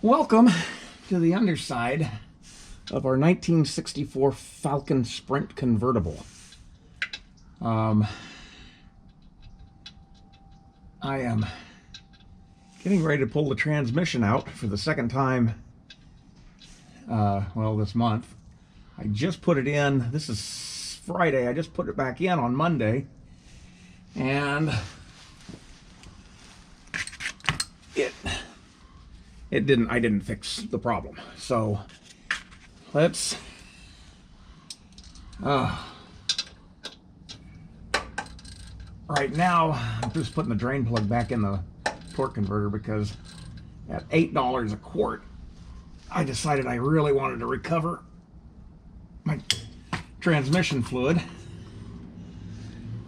Welcome to the underside of our 1964 Falcon Sprint convertible. I am getting ready to pull the transmission out for the second time, this month. I just put it in. This is Friday. I just put it back in on Monday, and I didn't fix the problem. So let's right now I'm just putting the drain plug back in the torque converter because at $8 a quart I decided I really wanted to recover my transmission fluid.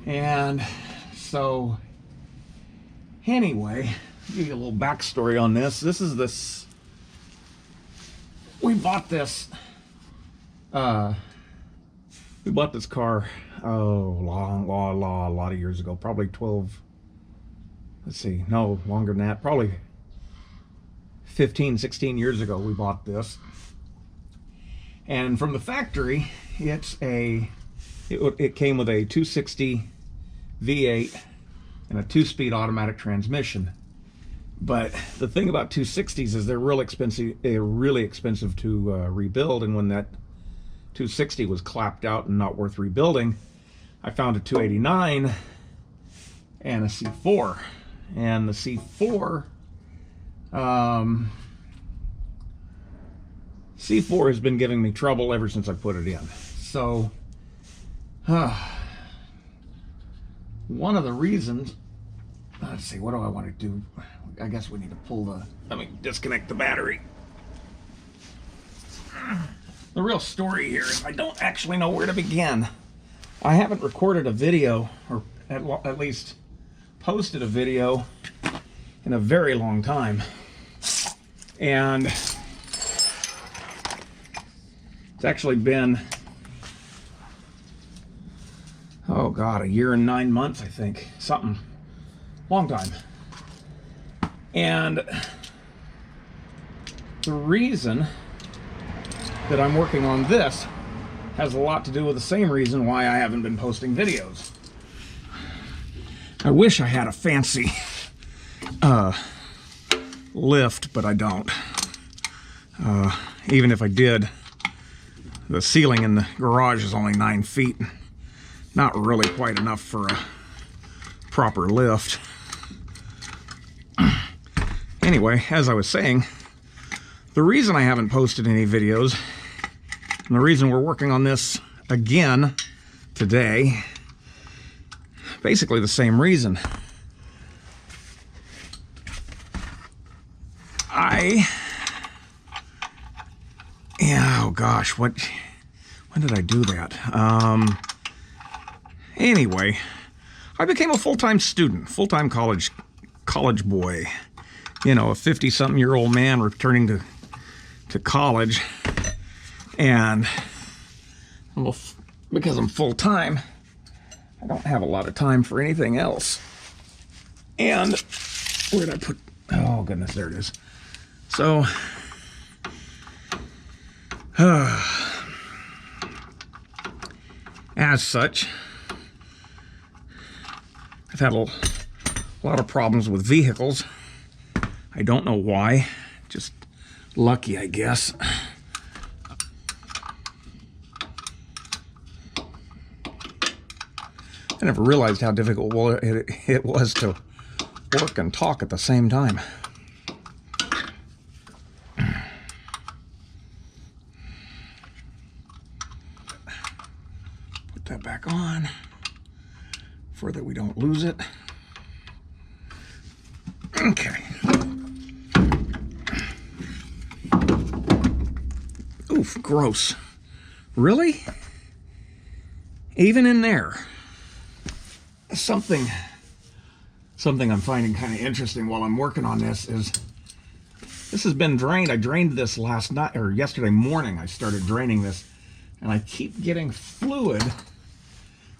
And so anyway, I'll give you a little backstory on this. We bought this car a lot of years ago, probably 12, no, longer than that, probably 15, 16 years ago we bought this. And from the factory, it came with a 260 V8 and a 2-speed automatic transmission. But the thing about 260s is they're really expensive to rebuild, and when that 260 was clapped out and not worth rebuilding, I found a 289 and a C4. And the C4 has been giving me trouble ever since I put it in. So one of the reasons, let's see, what do I want to do? I guess we need to let me disconnect the battery. The real story here is I don't actually know where to begin. I haven't recorded a video, or at least posted a video, in a very long time. And it's actually been, oh God, a year and 9 months, I think. Something. Long time. And the reason that I'm working on this has a lot to do with the same reason why I haven't been posting videos. I wish I had a fancy lift, but I don't. Even if I did, the ceiling in the garage is only 9 feet. Not really quite enough for a proper lift. Anyway, as I was saying, the reason I haven't posted any videos, and the reason we're working on this again today, basically the same reason. Oh gosh, when did I do that? Anyway, I became a full-time student, full-time college boy. You know, a 50-something-year-old man returning to college. And because I'm full-time, I don't have a lot of time for anything else. And where did I put, oh goodness, there it is. So as such, I've had a lot of problems with vehicles. I don't know why. Just lucky, I guess. I never realized how difficult it was to work and talk at the same time. Put that back on so that we don't lose it. Okay. Oof, gross. Really? Even in there. Something I'm finding kind of interesting while I'm working on this is this has been drained. I drained this last night, or yesterday morning I started draining this, and I keep getting fluid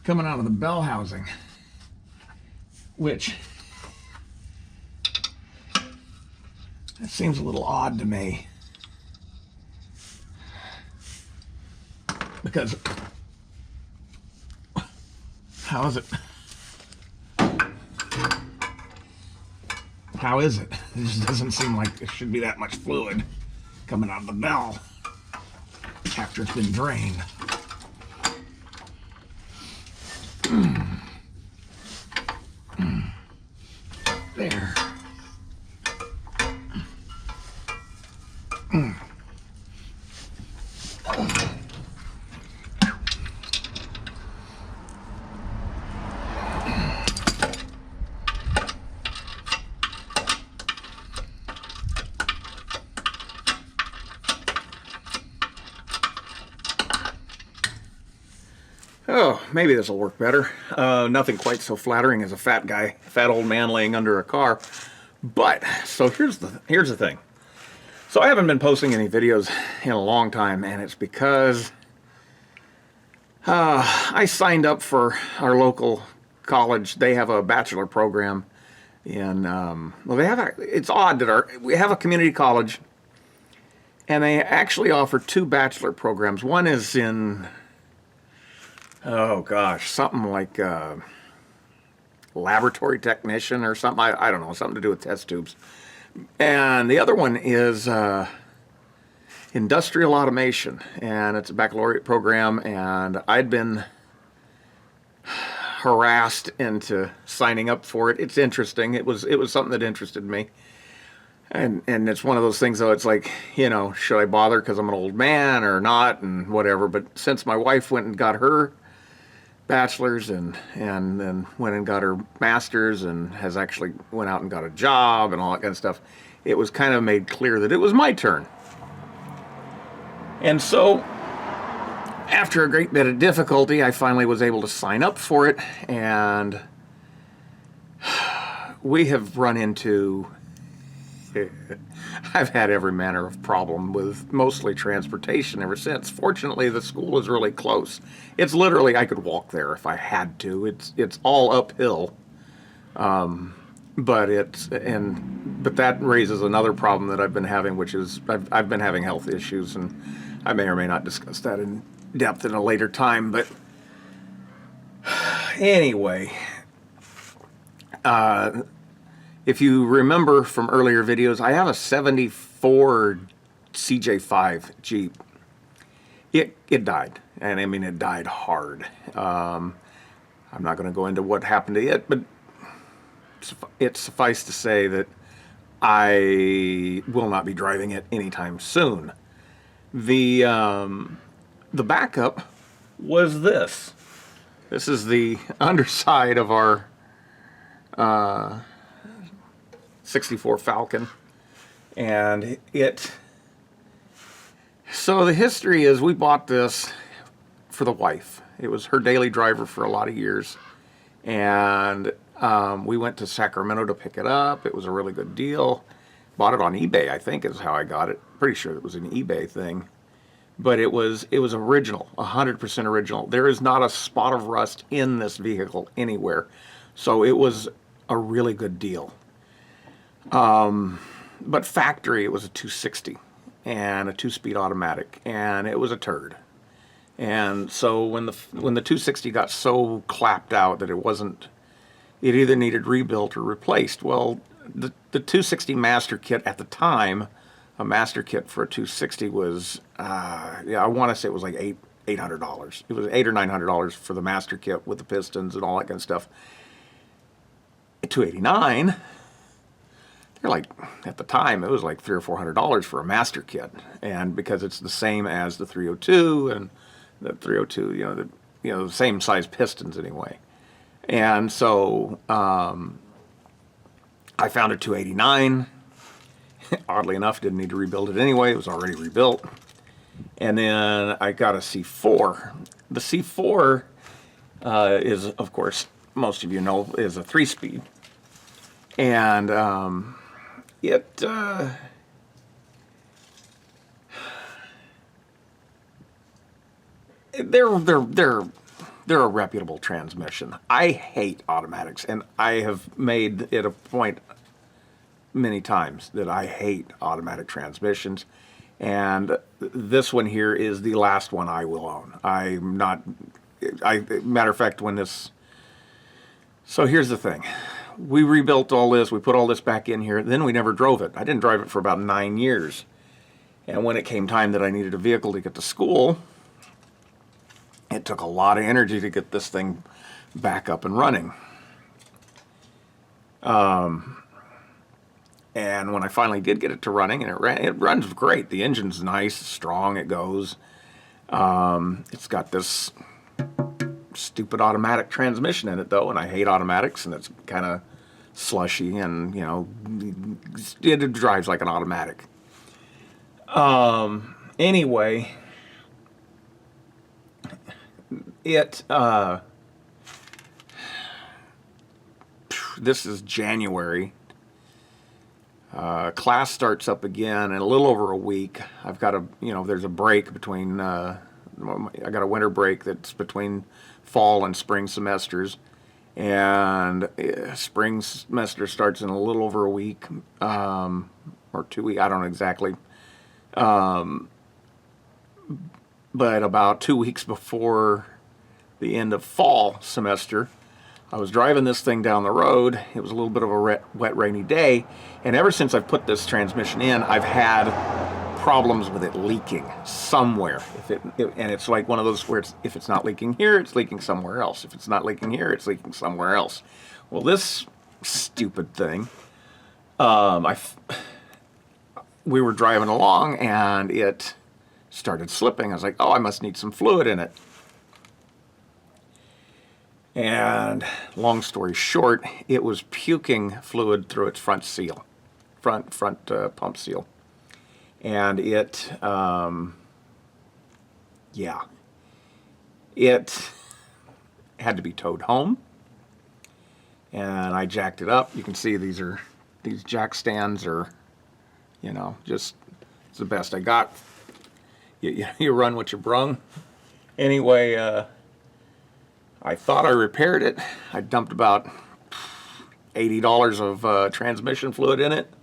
coming out of the bell housing, which It seems a little odd to me. Because, how is it? How is it? It just doesn't seem like there should be that much fluid coming out of the bell after it's been drained. There. Oh, maybe this will work better. Nothing quite so flattering as a fat old man laying under a car. But, so here's the thing. So I haven't been posting any videos in a long time, and it's because I signed up for our local college. They have a bachelor program in, well, it's odd that we have a community college, and they actually offer 2 bachelor programs. One is in, oh gosh, something like laboratory technician or something. I don't know, something to do with test tubes. And the other one is industrial automation, and it's a baccalaureate program, and I'd been harassed into signing up for it. It's interesting. It was something that interested me. And it's one of those things, though, it's like, you know, should I bother because I'm an old man or not, and whatever. But since my wife went and got her bachelor's and then went and got her master's and has actually went out and got a job and all that kind of stuff, it was kind of made clear that it was my turn. And so after a great bit of difficulty, I finally was able to sign up for it, and we have run into I've had every manner of problem with mostly transportation ever since. Fortunately, the school is really close. It's literally, I could walk there if I had to. It's all uphill. But that raises another problem that I've been having, which is I've been having health issues, and I may or may not discuss that in depth in a later time. But anyway, if you remember from earlier videos, I have a 74 CJ5 Jeep. It died, and I mean, it died hard. I'm not going to go into what happened to it, but it's suffice to say that I will not be driving it anytime soon. The backup was this. This is the underside of our 64 Falcon, and so the history is we bought this for the wife. It was her daily driver for a lot of years, and we went to Sacramento to pick it up. It was a really good deal. Bought it on eBay, I think is how I got it. Pretty sure it was an eBay thing, but it was original, 100% original. There is not a spot of rust in this vehicle anywhere, so it was a really good deal. But factory, it was a 260 and a 2-speed automatic, and it was a turd. And so when the 260 got so clapped out that it either needed rebuilt or replaced. Well, the 260 master kit at the time, a master kit for a 260 was, I want to say it was like $800. It was $800 or $900 for the master kit with the pistons and all that kind of stuff. At $289. They're like, at the time, it was like $300 or $400 for a master kit, and because it's the same as the 302 and the 302, the same size pistons anyway. And so I found a 289. Oddly enough, didn't need to rebuild it anyway. It was already rebuilt. And then I got a C4. The C4 is, of course, most of you know, is a 3-speed, and they're a reputable transmission. I hate automatics, and I have made it a point many times that I hate automatic transmissions, and this one here is the last one I will own. I'm not, matter of fact, when this, so here's the thing. We rebuilt all this, we put all this back in here, then we never drove it. I didn't drive it for about 9 years. And when it came time that I needed a vehicle to get to school, it took a lot of energy to get this thing back up and running. And when I finally did get it to running, and it runs great. The engine's nice, strong, it goes. It's got this stupid automatic transmission in it, though, and I hate automatics, and it's kind of slushy, and, you know, it drives like an automatic. Anyway, this is January. Class starts up again in a little over a week. I've got there's a break between, I got a winter break that's between fall and spring semesters. And spring semester starts in a little over a week, or 2 weeks, I don't know exactly. But about 2 weeks before the end of fall semester, I was driving this thing down the road. It was a little bit of a wet, rainy day, and ever since I've put this transmission in, I've had problems with it leaking somewhere. And it's like one of those where if it's not leaking here, it's leaking somewhere else. If it's not leaking here, it's leaking somewhere else. Well, this stupid thing, we were driving along, and it started slipping. I was like, oh, I must need some fluid in it. And long story short, it was puking fluid through its front pump seal. And it had to be towed home. And I jacked it up. You can see these jack stands are, just it's the best I got. You run what you brung. Anyway, I thought I repaired it. I dumped about $80 of transmission fluid in it,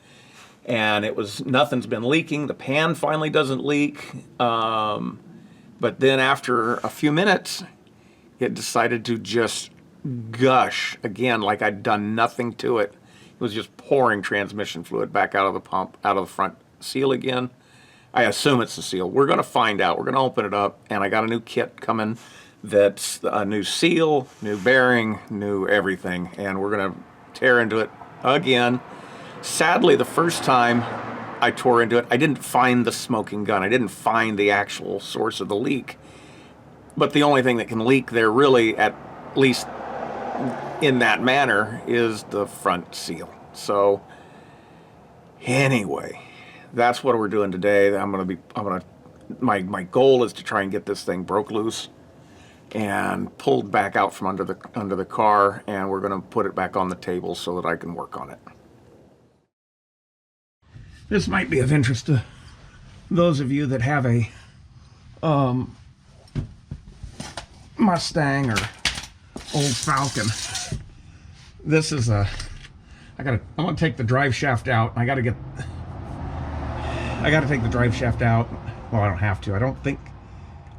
and nothing's been leaking. The pan finally doesn't leak, but then after a few minutes, it decided to just gush again, like I'd done nothing to it. It was just pouring transmission fluid back out of the pump, out of the front seal again. I assume it's the seal. We're going to find out. We're going to open it up, and I got a new kit coming. That's a new seal, new bearing, new everything, and we're going to tear into it again. Sadly, the first time I tore into it, I didn't find the smoking gun. I didn't find the actual source of the leak. But the only thing that can leak there, really, at least in that manner, is the front seal. So anyway, that's what we're doing today. My goal is to try and get this thing broke loose and pulled back out from under the car, and we're going to put it back on the table so that I can work on it. This might be of interest to those of you that have a Mustang or old Falcon. This is I want to take the drive shaft out. I got to take the drive shaft out. Well, I don't have to. I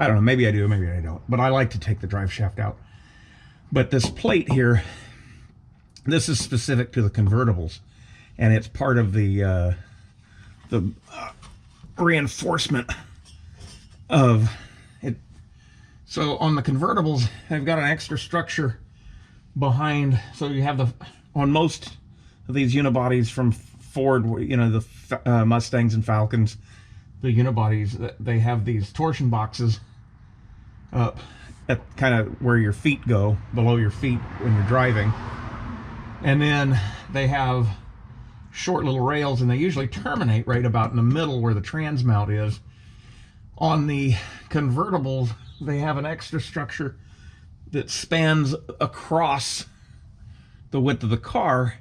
don't know, maybe I do, maybe I don't. But I like to take the drive shaft out. But this plate here, this is specific to the convertibles. And it's part of the reinforcement of it. So on the convertibles, I've got an extra structure behind. So you have on most of these unibodies from Ford, the Mustangs and Falcons, the unibodies, they have these torsion boxes up at kind of where your feet go, below your feet when you're driving. And then they have short little rails, and they usually terminate right about in the middle where the trans mount is. On the convertibles, they have an extra structure that spans across the width of the car,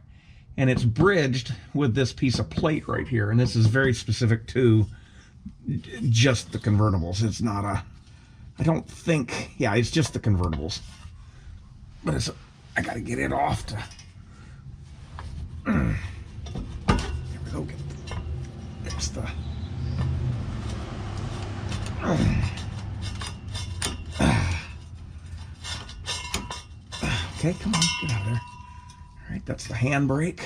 and it's bridged with this piece of plate right here. And this is very specific to just the convertibles. It's not it's just the convertibles. But I gotta get it off to Okay. There's the... Okay, come on, get out of there. All right, that's the handbrake,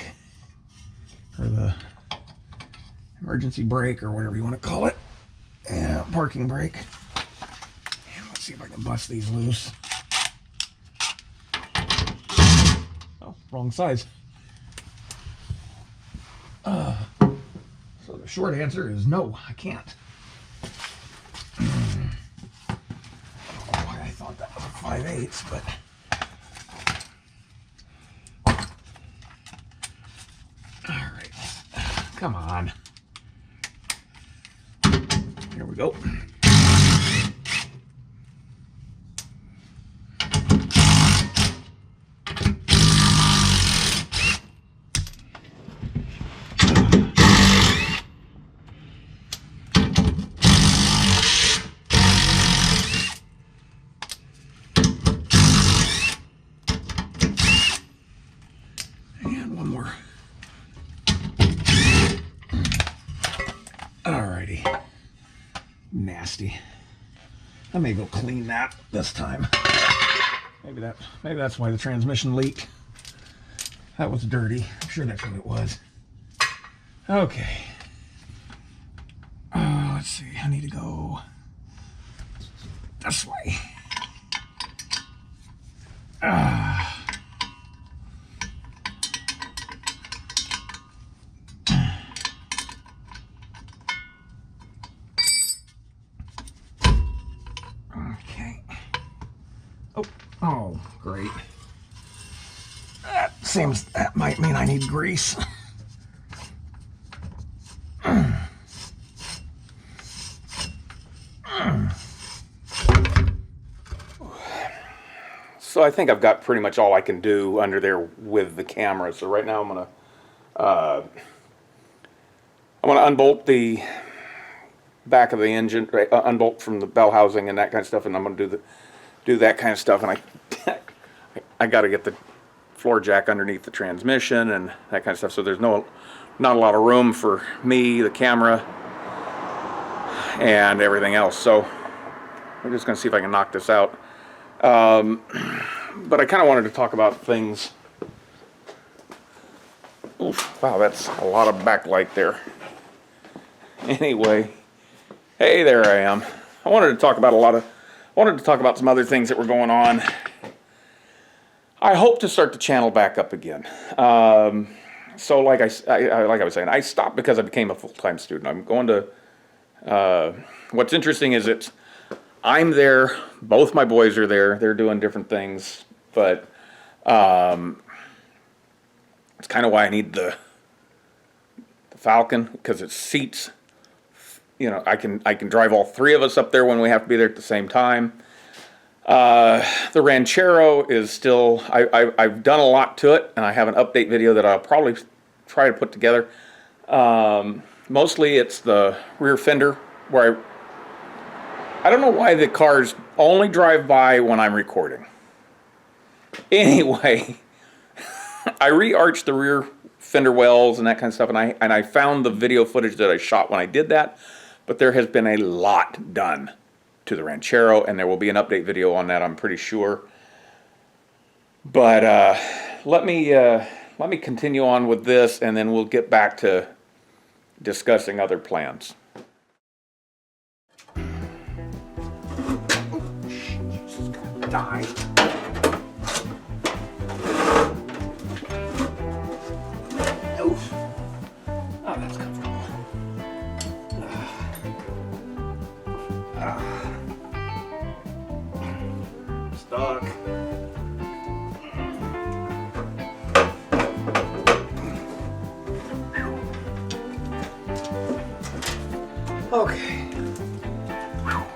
or the emergency brake, or whatever you want to call it. Yeah, parking brake. And let's see if I can bust these loose. Oh, wrong size. So the short answer is no, I can't. I don't know why I thought that was a 5/8, but... Alright, come on. Here we go. And one more. Alrighty. Nasty. I may go clean that this time. Maybe that's why the transmission leaked. That was dirty. I'm sure that's what it was. Okay. Let's see. I need to go this way. Okay. Oh, great. That might mean I need grease. So I think I've got pretty much all I can do under there with the camera. So right now I'm gonna unbolt the back of the engine, unbolt from the bell housing and that kind of stuff, and I'm gonna do that kind of stuff. And I got to get the floor jack underneath the transmission and that kind of stuff. So there's not a lot of room for me, the camera, and everything else. So I'm just gonna see if I can knock this out. But I kind of wanted to talk about things. Oof, wow, that's a lot of backlight there. Anyway, hey, there I am. I wanted to talk about some other things that were going on. I hope to start the channel back up again. So like I was saying, I stopped because I became a full-time student. I'm going to, what's interesting is I'm there, both my boys are there, they're doing different things, but it's kind of why I need the Falcon, because it seats, you know, I can drive all three of us up there when we have to be there at the same time. The Ranchero is still, I've done a lot to it, and I have an update video that I'll probably try to put together. Mostly it's the rear fender, where I don't know why the cars only drive by when I'm recording. Anyway, I re-arched the rear fender wells and that kind of stuff, and I found the video footage that I shot when I did that, but there has been a lot done to the Ranchero, and there will be an update video on that, I'm pretty sure. But let me continue on with this, and then we'll get back to discussing other plans. Die. Oof. Oh, that's comfortable. Stuck. Okay. All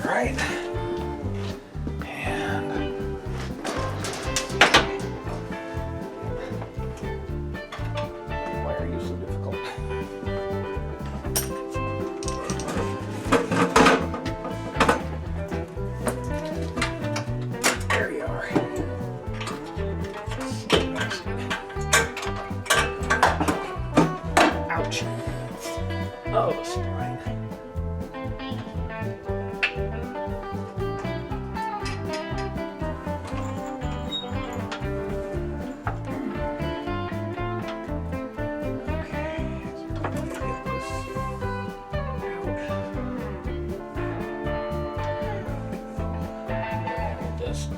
right. this.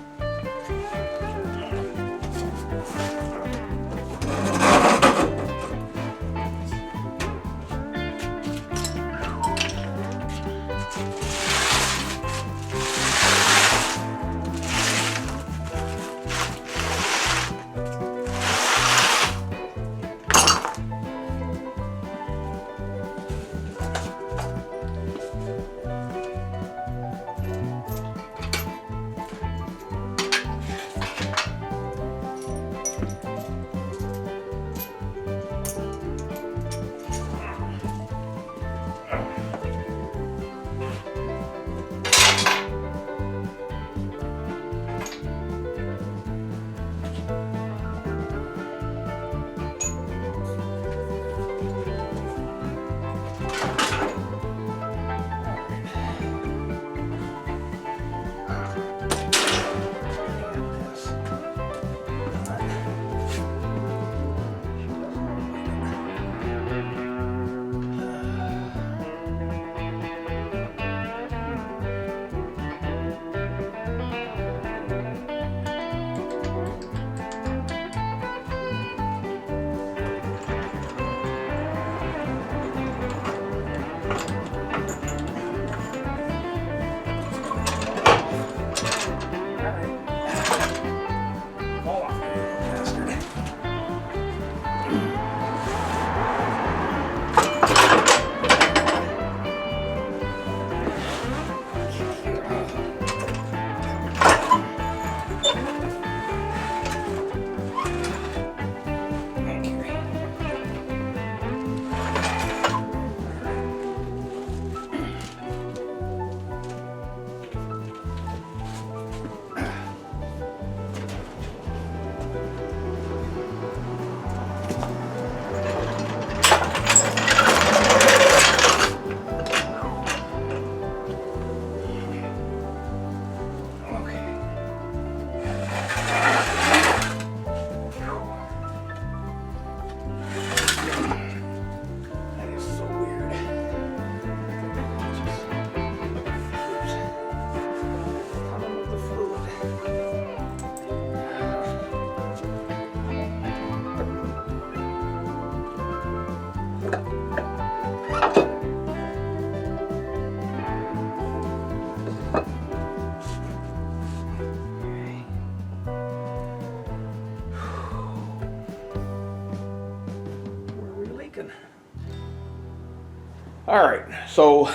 All right, so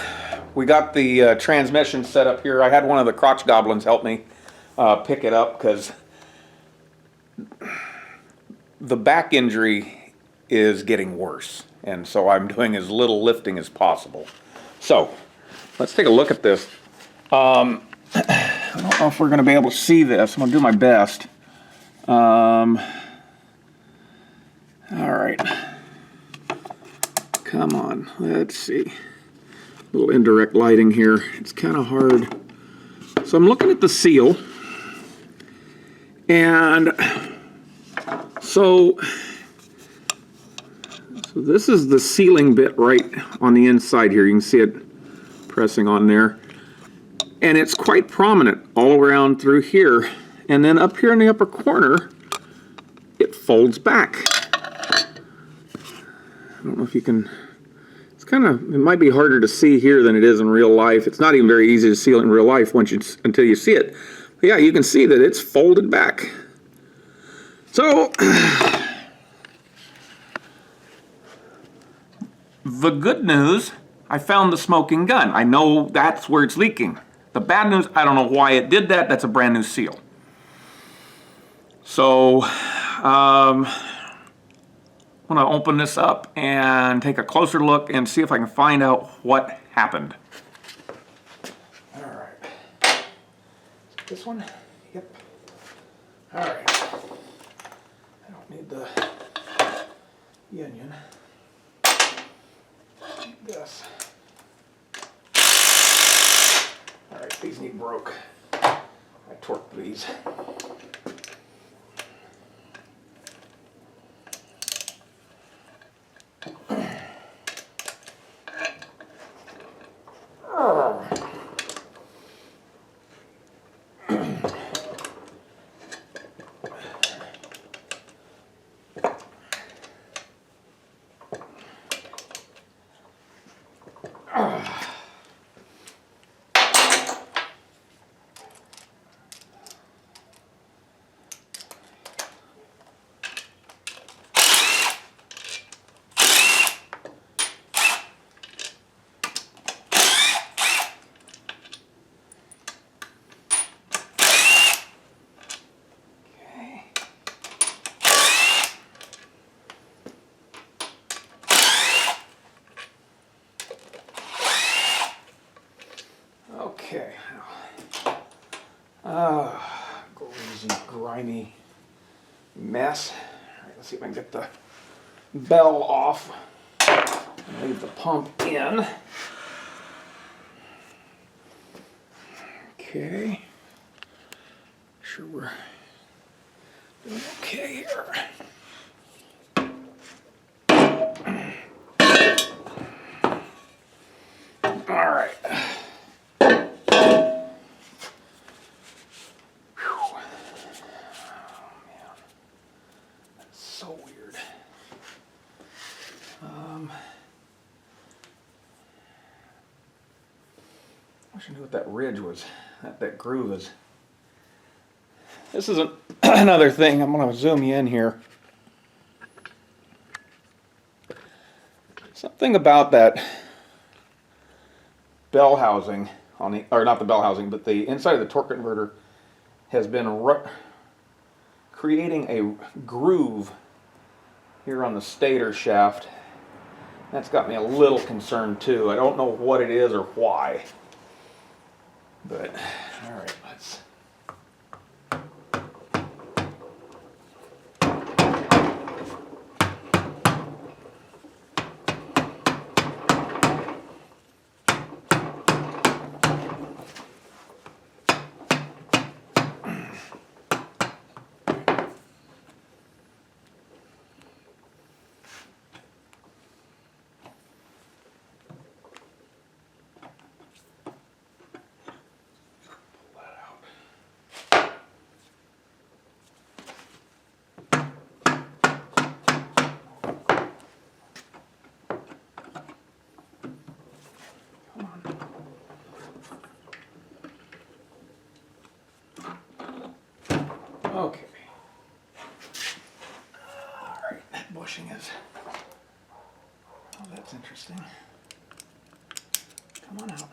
we got the transmission set up here. I had one of the crotch goblins help me pick it up because the back injury is getting worse, and so I'm doing as little lifting as possible. So let's take a look at this. I don't know if we're going to be able to see this. I'm going to do my best. All right. Come on, let's see. A little indirect lighting here. It's kind of hard. So I'm looking at the seal. And so this is the sealing bit right on the inside here. You can see it pressing on there. And it's quite prominent all around through here. And then up here in the upper corner, it folds back. I don't know if you can, it's kind of, it might be harder to see here than it is in real life. It's not even very easy to seal it in real life until you see it. But yeah, you can see that it's folded back. So, the good news, I found the smoking gun. I know that's where it's leaking. The bad news, I don't know why it did that. That's a brand new seal. So, I'm going to open this up and take a closer look and see if I can find out what happened. All right. This one? Yep. All right. I don't need the union. This. All right, these need broke. I torqued these. Greasy, grimy mess. All right, let's see if I can get the bell off and leave the pump in. Okay. Sure we're doing okay here. All right. So weird. I wish I knew what that ridge was, that groove is. This is another thing. I'm going to zoom you in here. Something about that bell housing on the, or not the bell housing, but the inside of the torque converter has been creating a groove here on the stator shaft. That's got me a little concerned too. I don't know what it is or why. But, all right, let's... Okay. All right, that bushing is... Oh, that's interesting. Come on out.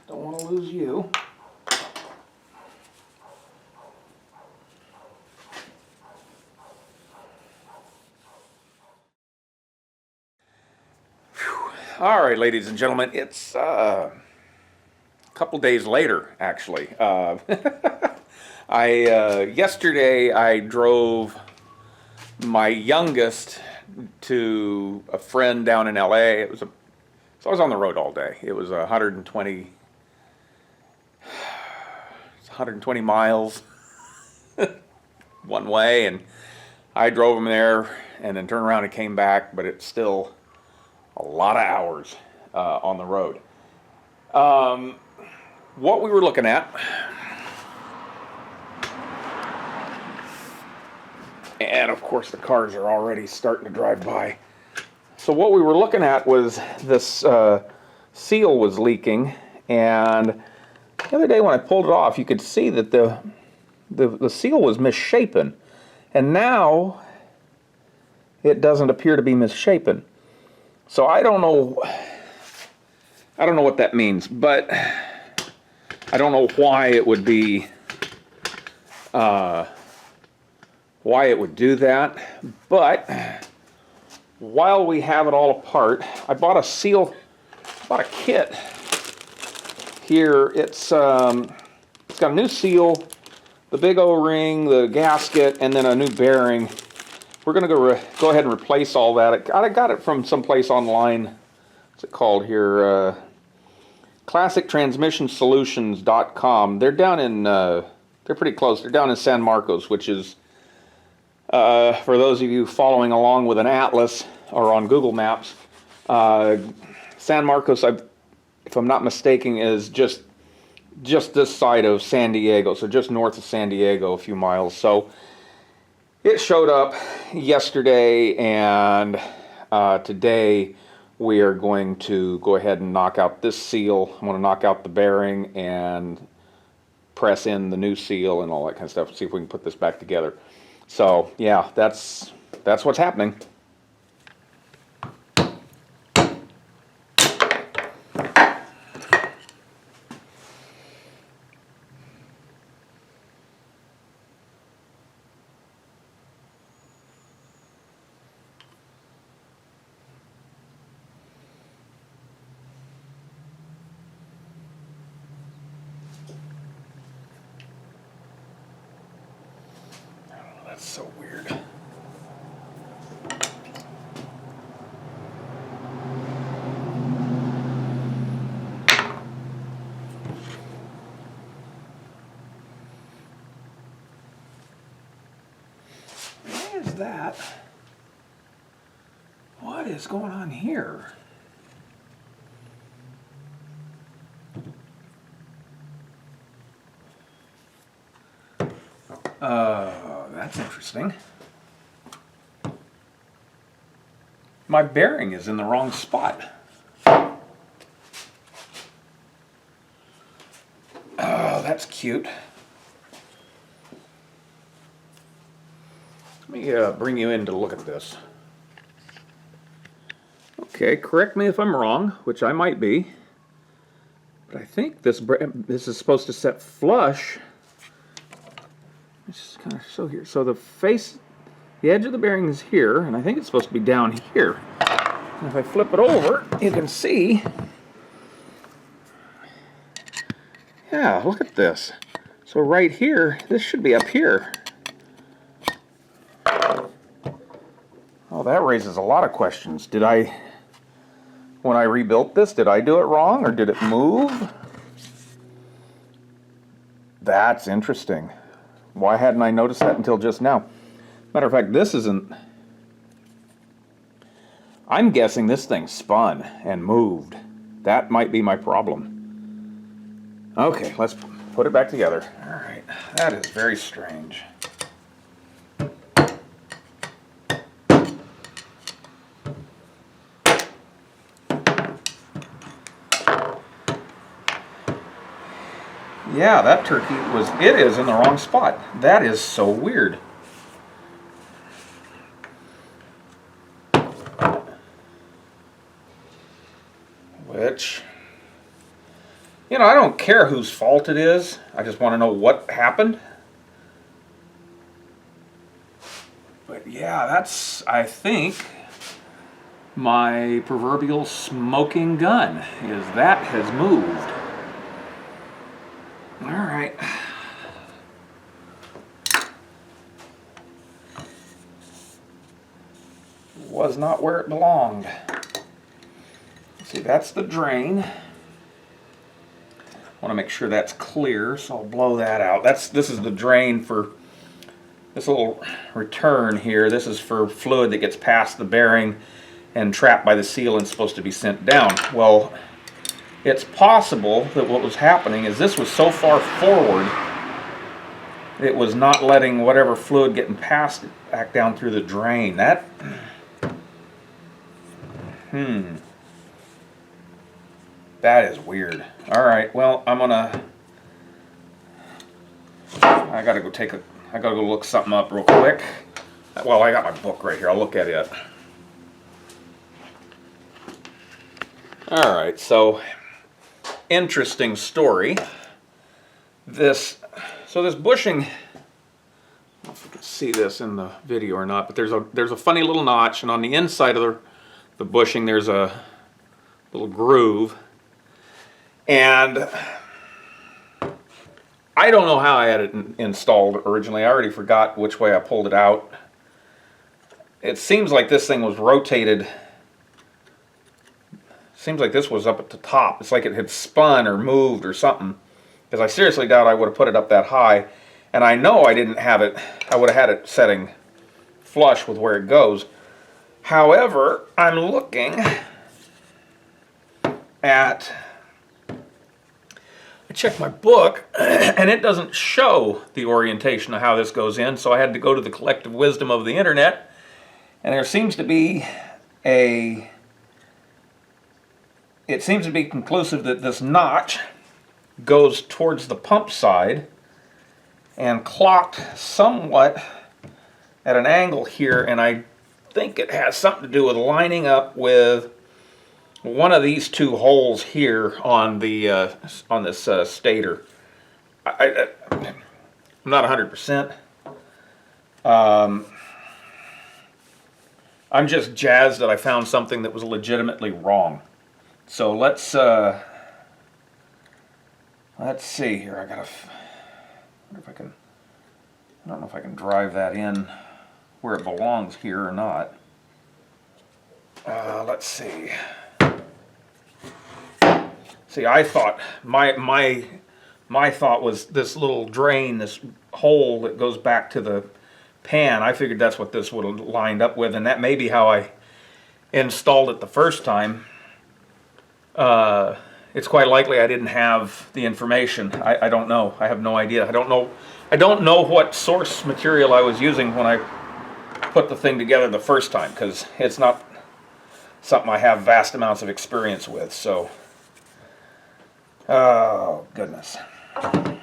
Don't want to lose you. Whew. All right, ladies and gentlemen, it's couple days later, actually. Yesterday I drove my youngest to a friend down in LA. So I was on the road all day. It was 120 miles one way, and I drove him there and then turned around and came back, but it's still a lot of hours on the road. What we were looking at, and of course the cars are already starting to drive by. So what we were looking at was this seal was leaking, and the other day when I pulled it off, you could see that the seal was misshapen, and now it doesn't appear to be misshapen. So I don't know what that means, but I don't know why it would be, why it would do that, but while we have it all apart, I bought a kit here. It's got a new seal, the big O-ring, the gasket, and then a new bearing. We're going to go ahead and replace all that. I got it from someplace online. What's it called here? ClassicTransmissionSolutions.com. They're down in, they're pretty close. They're down in San Marcos, which is, for those of you following along with an atlas or on Google Maps, San Marcos, if I'm not mistaken, is just this side of San Diego, so just north of San Diego, a few miles. So it showed up yesterday, and today we are going to go ahead and knock out this seal. I'm going to knock out the bearing and press in the new seal and all that kind of stuff. See if we can put this back together. So yeah, that's what's happening. so weird. What is that? What is going on here? That's interesting. My bearing is in the wrong spot. Oh, that's cute. Let me bring you in to look at this. Okay, correct me if I'm wrong, which I might be, but I think this is supposed to set flush. Let's just kind of show here. So the edge of the bearing is here, and I think it's supposed to be down here. And if I flip it over, you can see. Yeah, look at this. So right here, this should be up here. Oh, that raises a lot of questions. When I rebuilt this, did I do it wrong, or did it move? That's interesting. Why hadn't I noticed that until just now? Matter of fact, this isn't... I'm guessing this thing spun and moved. That might be my problem. Okay, let's put it back together. All right, that is very strange. Yeah, that turkey is in the wrong spot. That is so weird. Which, you know, I don't care whose fault it is. I just want to know what happened. But yeah, that's, I think, my proverbial smoking gun, is that has moved. All right. Was not where it belonged. See, that's the drain. I want to make sure that's clear, so I'll blow that out. This is the drain for this little return here. This is for fluid that gets past the bearing and trapped by the seal and supposed to be sent down. Well, it's possible that what was happening is this was so far forward, it was not letting whatever fluid getting past it back down through the drain. That, that is weird. All right, well, I gotta go look something up real quick. Well, I got my book right here. I'll look at it. All right, so interesting story. This bushing, I don't know if you can see this in the video or not, but there's a funny little notch, and on the inside of the bushing there's a little groove, and I don't know how I had it installed originally. I already forgot which way I pulled it out. It seems like this thing was rotated. Seems like this was up at the top. It's like it had spun or moved or something, because I seriously doubt I would have put it up that high. And I know I didn't have it, I would have had it setting flush with where it goes. However, I'm looking at, I checked my book, and it doesn't show the orientation of how this goes in, so I had to go to the collective wisdom of the internet, and there seems to be it seems to be conclusive that this notch goes towards the pump side and clocked somewhat at an angle here, and I think it has something to do with lining up with one of these two holes here on the on this stator. I'm not 100%. I'm just jazzed that I found something that was legitimately wrong. So let's see here. I don't know if I can drive that in. where it belongs here or not. Let's see. See, I thought my thought was this little drain, this hole that goes back to the pan. I figured that's what this would have lined up with, and that may be how I installed it the first time. It's quite likely I didn't have the information. I don't know. I have no idea. I don't know what source material I was using when I put the thing together the first time, because it's not something I have vast amounts of experience with. So, oh goodness. All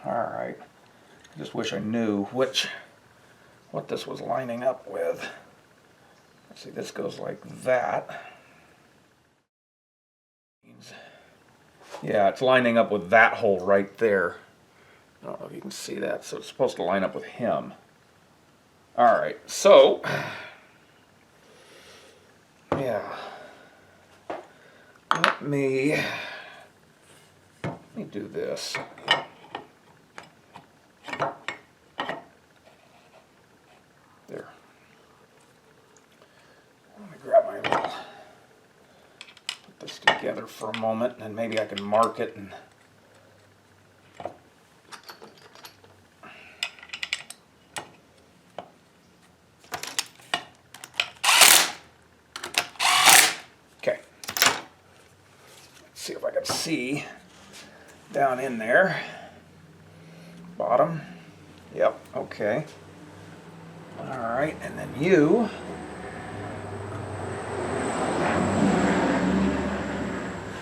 right. I just wish I knew what this was lining up with. Let's see. This goes like that. Yeah, it's lining up with that hole right there. I don't know if you can see that. So it's supposed to line up with him. All right, so yeah, let me do this. There. Let me grab my little, put this together for a moment, and then maybe I can mark it and. See if I can see down in there. Bottom. Yep, okay. Alright, and then you.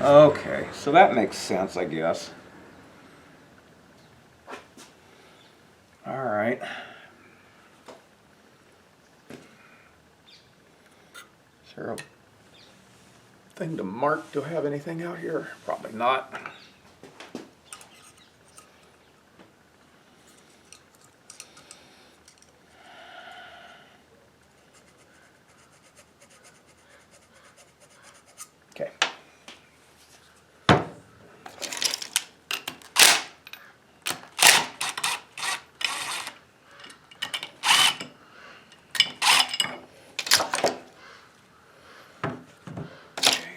Okay, so that makes sense, I guess. Alright. Is there a thing to mark? Do I have anything out here? Probably not. Okay.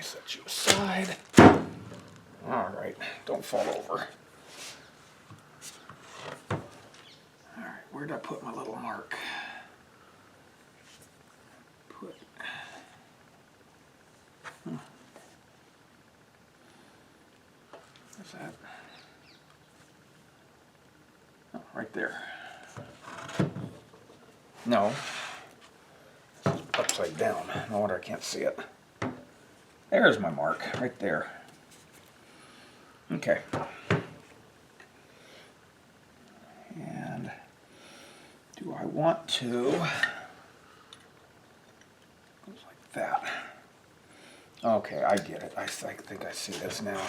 Set you aside. All right, don't fall over. All right, where did I put my little mark? What's that? Oh, right there. No. This is upside down. No wonder I can't see it. There's my mark, right there. Okay. And do I want to? Goes like that. Okay, I get it. I think I see this now.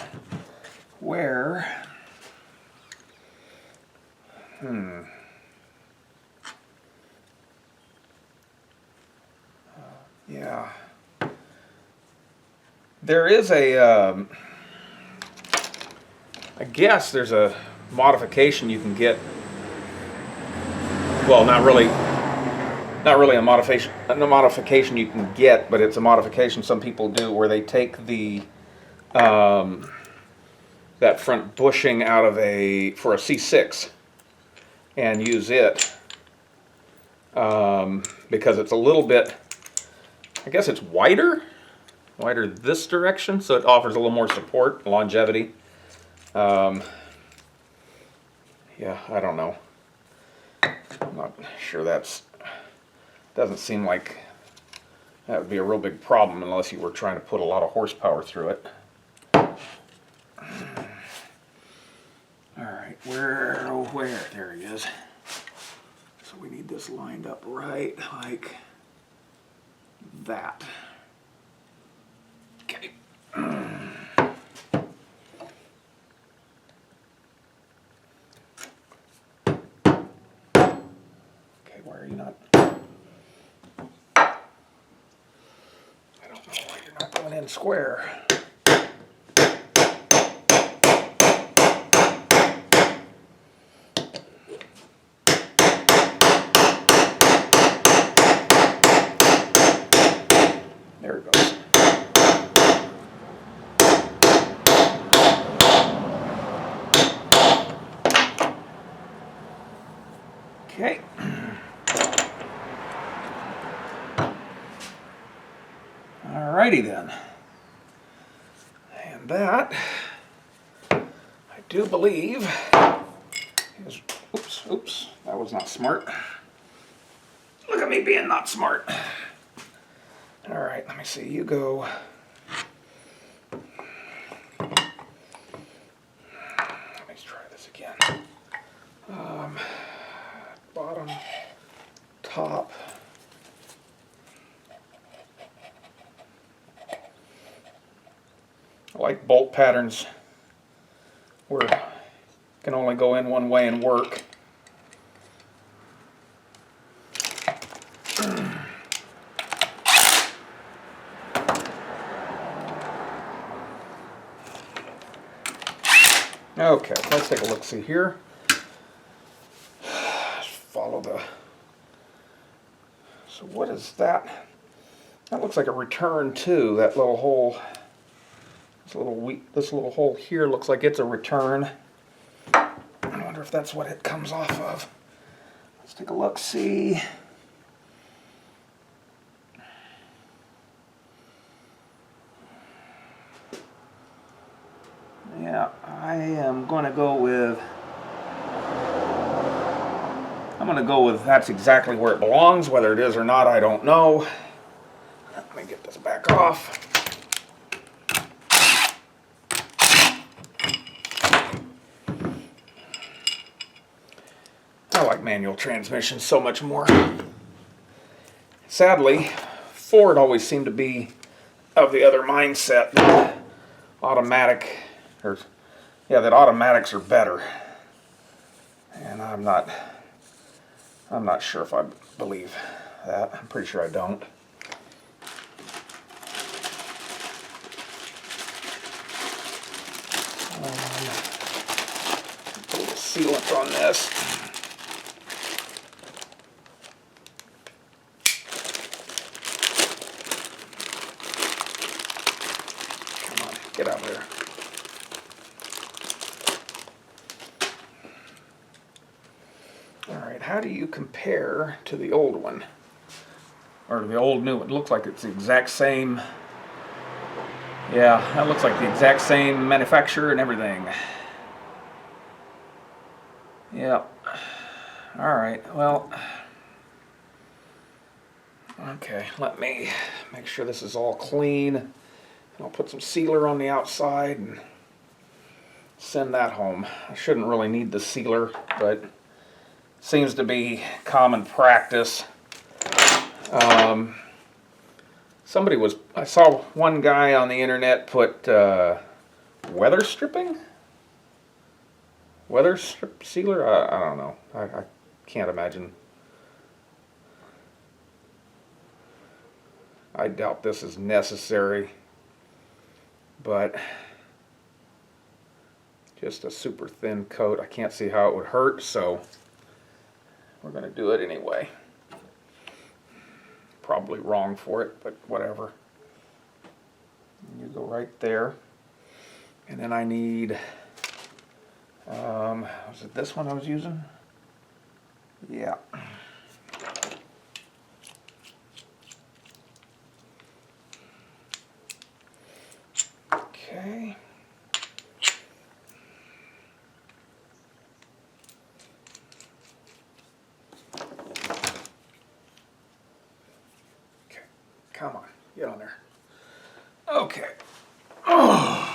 Where? Yeah. There is a, I guess there's a modification you can get. Well, not really a modification you can get, but it's a modification some people do where they take the that front bushing out of for a C6 and use it because it's a little bit, I guess it's wider this direction, so it offers a little more support, longevity. Yeah, I don't know. I'm not sure doesn't seem like that would be a real big problem unless you were trying to put a lot of horsepower through it. Alright, where? There he is. So we need this lined up right like that. Okay. Okay, why are you not? I don't know why you're not going in square. Okay. Alrighty then. And that, I do believe, is, oops, that was not smart. Look at me being not smart. Alright, let me see, you go. Let me try this again. Bottom, top. I like bolt patterns where it can only go in one way and work. Okay, let's take a look, see here. Follow the, so what is that? That looks like a return too, that little hole. This little hole here looks like it's a return. I wonder if that's what it comes off of. Let's take a look, see. Yeah, I am going to go with, that's exactly where it belongs. Whether it is or not, I don't know. Let me get this back off. I like manual transmissions so much more. Sadly, Ford always seemed to be of the other mindset that that automatics are better. And I'm not sure if I believe that. I'm pretty sure I don't. Put a little sealant on this. Come on, get out there. Alright, how do you compare to the old one? Or the old new one? It looks like it's the exact same. Yeah, that looks like the exact same manufacturer and everything. Yeah. Alright, well. Okay, let me make sure this is all clean. I'll put some sealer on the outside and send that home. I shouldn't really need the sealer, but seems to be common practice. I saw one guy on the internet put weather stripping? Weather strip sealer? I don't know. I can't imagine. I doubt this is necessary, but just a super thin coat. I can't see how it would hurt, so we're going to do it anyway. Probably wrong for it, but whatever. You go right there. And then I need, was it this one I was using? Yeah. Okay. Come on, get on there. Okay. Oh.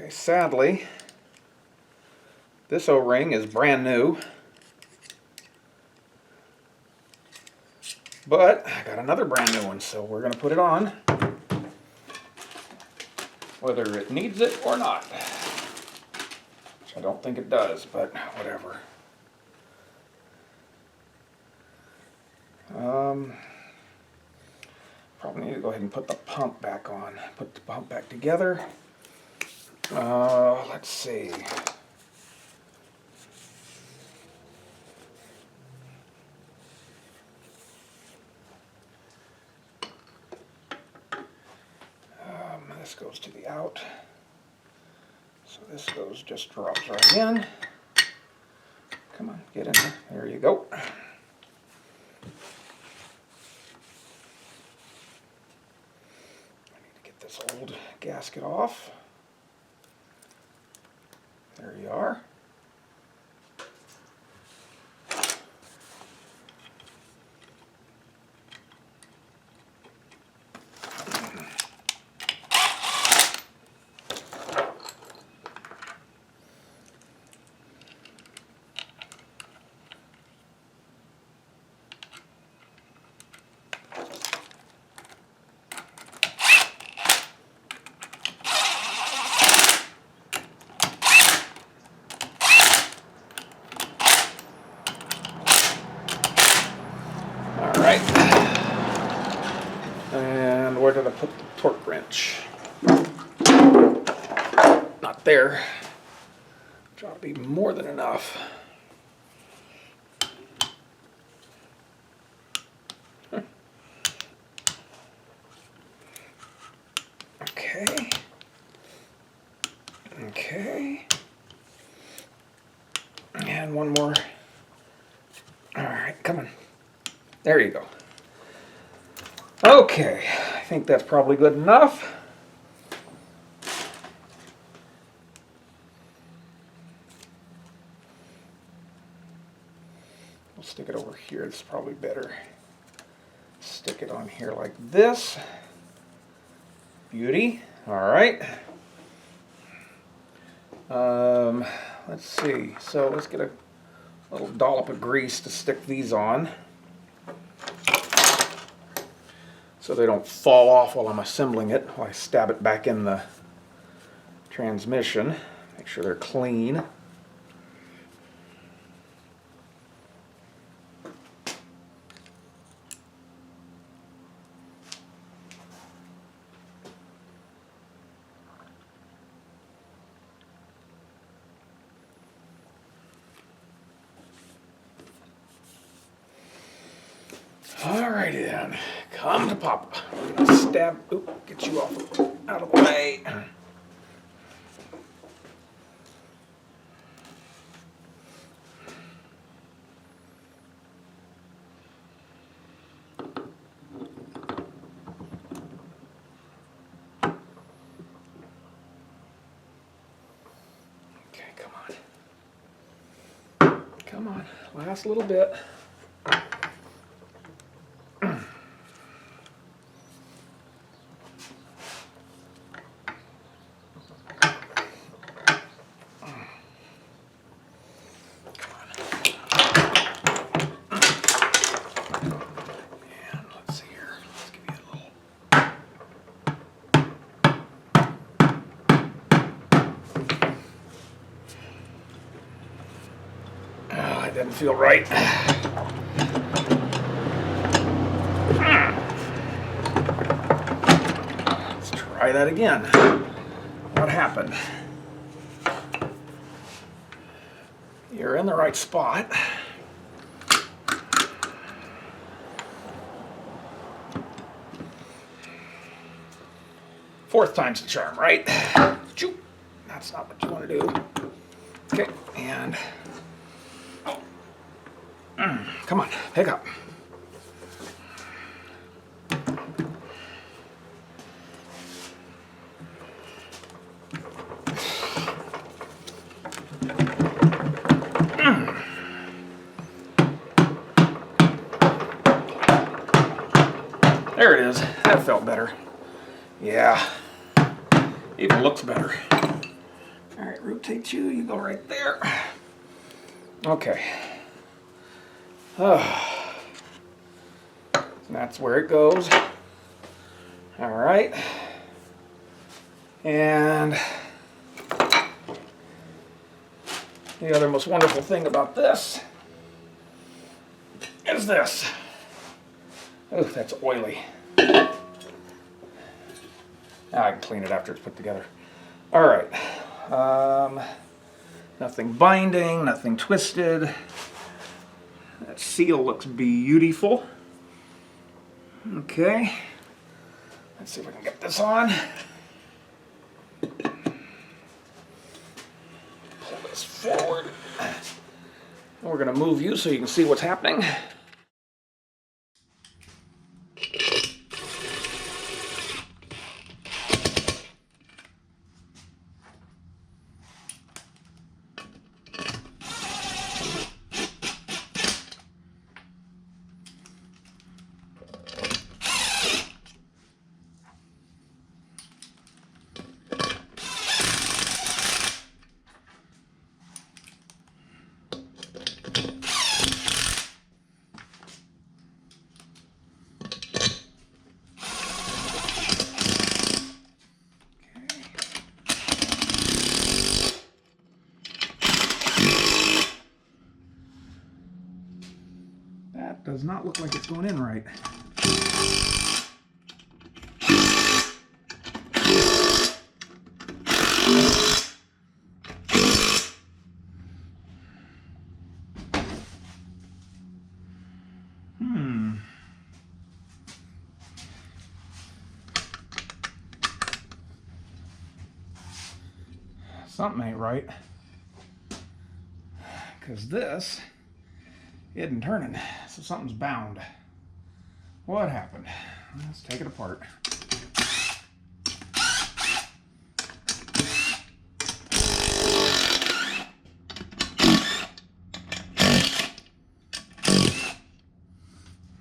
Okay, sadly, this O-ring is brand new. But I got another brand new one, so we're going to put it on, whether it needs it or not. Which I don't think it does, but whatever. Probably need to go ahead and put the pump back on. Put the pump back together. Let's see. This goes to the out. So this goes, just drops right in. Come on, get in there. There you go. I need to get this old gasket off. There you are. And where did I put the torque wrench? Not there. Which ought to be more than enough. Okay. Okay. And one more. All right, come on. There you go. Okay, I think that's probably good enough. We'll stick it over here, it's probably better. Stick it on here like this. Beauty, all right. Let's see, so let's get a little dollop of grease to stick these on, so they don't fall off while I'm assembling it, while I stab it back in the transmission. Make sure they're clean. Alrighty then, come to Papa. We're gonna stab, oop, get you off, out of the way. Okay, come on. Come on, last little bit. It didn't feel right. Let's try that again. What happened? You're in the right spot. Fourth time's the charm, right? That's not what you want to do. Okay, and come on, pick up. There it is. That felt better. Yeah, even looks better. right, rotate you go right there. Okay. That's where it goes. All right. And the other most wonderful thing about this is this. Oh, that's oily. Now I can clean it after it's put together. All right. Nothing binding, nothing twisted. That seal looks beautiful. Okay. Let's see if we can get this on. Pull this forward. And we're going to move you so you can see what's happening. That does not look like it's going in right. Something ain't right. Because this isn't turning, so something's bound. What happened? Let's take it apart.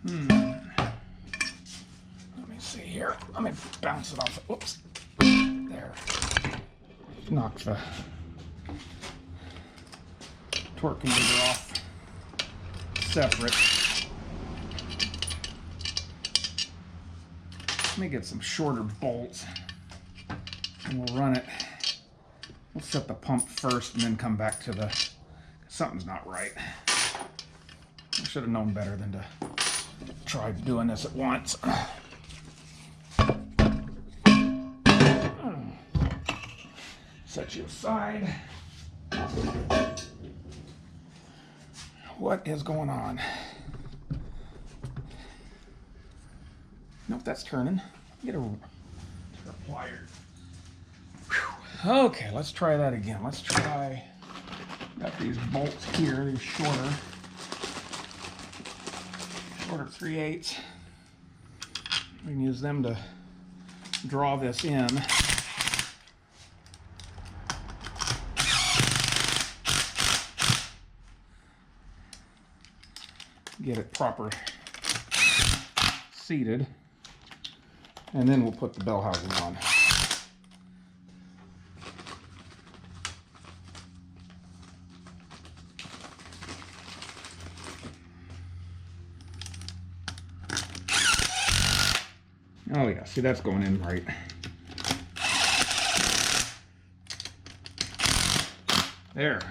Let me see here. Let me bounce it off. Oops. There. Knock the torque converter off separate. Let me get some shorter bolts and we'll run it. We'll set the pump first and then come back to the, something's not right. I should have known better than to try doing this at once. Set you aside. What is going on? Nope, that's turning. Get a plier. Okay, let's try that again. Let's try, got these bolts here, these shorter 3/8. We can use them to draw this in. Get it proper seated, and then we'll put the bell housing on. Oh yeah, see, that's going in right. There.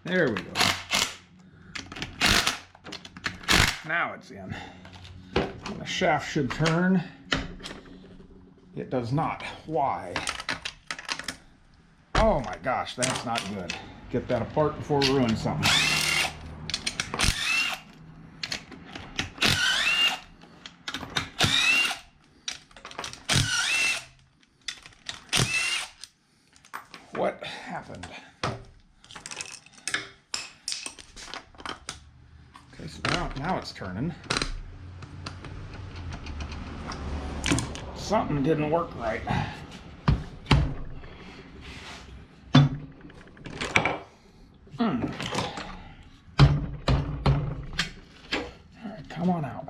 There we go. Now it's in. And the shaft should turn. It does not. Why? Oh my gosh, that's not good. Get that apart before we ruin something. What happened? Okay, so now it's turning. Something didn't work right. All right, come on out.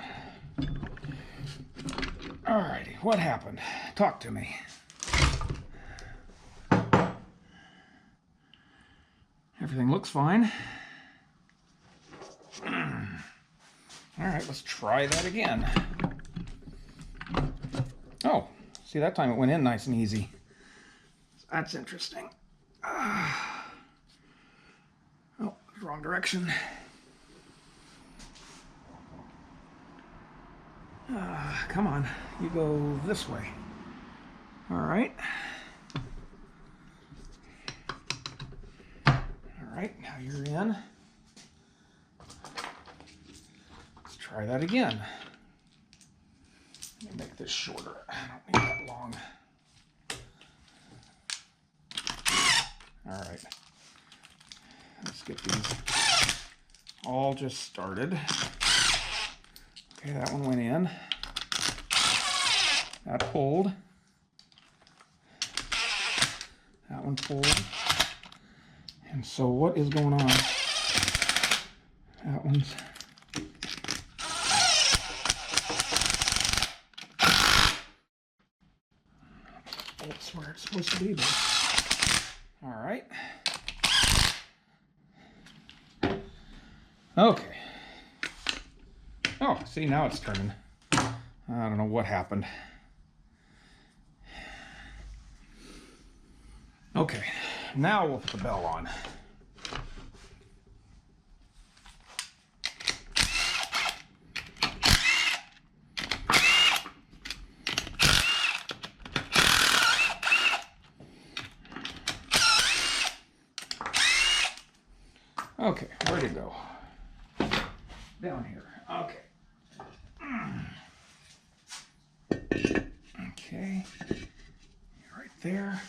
All righty, What happened? Talk to me. Everything looks fine. All right, let's try that again. Oh, see, that time it went in nice and easy. That's interesting. Oh, wrong direction. Come on, you go this way. All right. All right, now you're in. Let's try that again. Let me make this shorter. I don't need that long. All right. Let's get these all just started. Okay, that one went in. That pulled. That one pulled. And so what is going on? That one's... That's where it's supposed to be. All right. Okay. Oh, see, now it's turning. I don't know what happened. Okay, now we'll put the bell on. Okay, where'd it go? Down here. Okay. Okay, right there.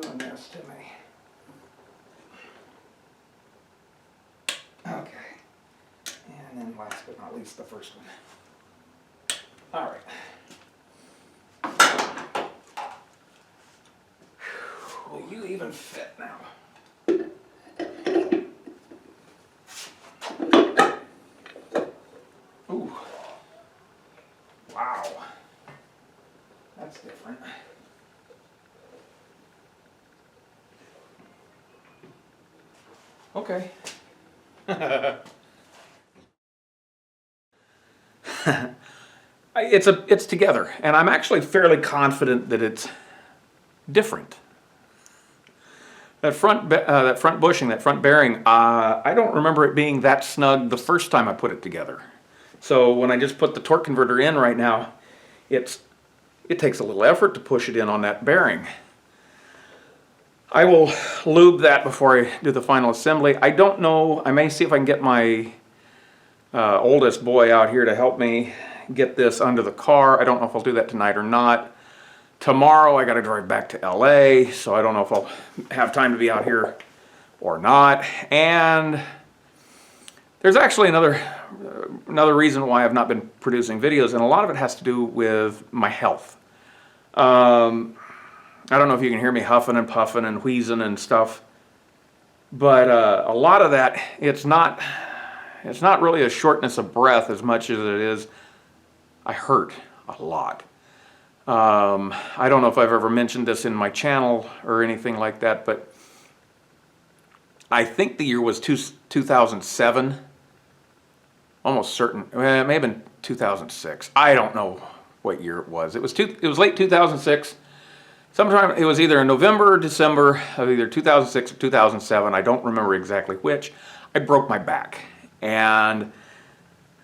Doing this to me. Okay. And then last but not least, the first one. All right. Will you even fit now? Ooh. Wow. That's different. Okay. It's together, and I'm actually fairly confident that it's different. That front bushing, that front bearing, I don't remember it being that snug the first time I put it together. So when I just put the torque converter in right now, it takes a little effort to push it in on that bearing. I will lube that before I do the final assembly. I don't know, I may see if I can get my oldest boy out here to help me get this under the car. I don't know if I'll do that tonight or not. Tomorrow I got to drive back to LA, so I don't know if I'll have time to be out here or not. And there's actually another reason why I've not been producing videos, and a lot of it has to do with my health. I don't know if you can hear me huffing and puffing and wheezing and stuff, but a lot of that, it's not really a shortness of breath as much as it is I hurt a lot. I don't know if I've ever mentioned this in my channel or anything like that, but I think the year was 2007. almost certain, it may have been 2006. I don't know what year it was. It was late 2006. Sometime, it was either in November or December of either 2006 or 2007. I don't remember exactly which. I broke my back. And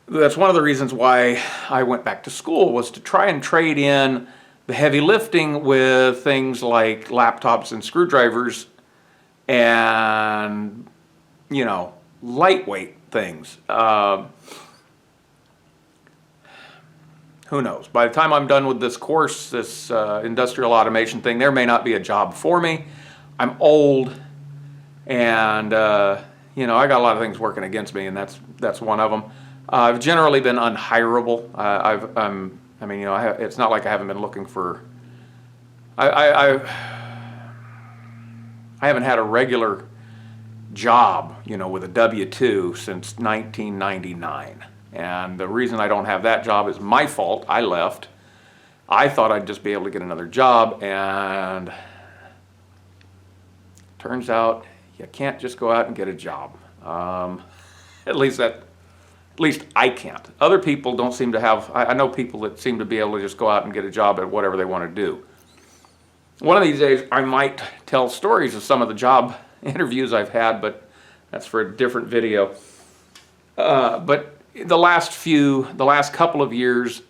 that's one of the reasons why I went back to school, was to try and trade in the heavy lifting with things like laptops and screwdrivers and, you know, lightweight things. Who knows? By the time I'm done with this course, this industrial automation thing, there may not be a job for me. I'm old, and you know, I got a lot of things working against me, and that's one of them. I've generally been unhireable. I mean, you know, it's not like I haven't been looking for. I haven't had a regular job, you know, with a W-2 since 1999. And the reason I don't have that job is my fault. I left. I thought I'd just be able to get another job, and turns out you can't just go out and get a job. At least I can't. Other people don't seem to have. I know people that seem to be able to just go out and get a job at whatever they want to do. One of these days, I might tell stories of some of the job interviews I've had, but that's for a different video. But the last couple of years,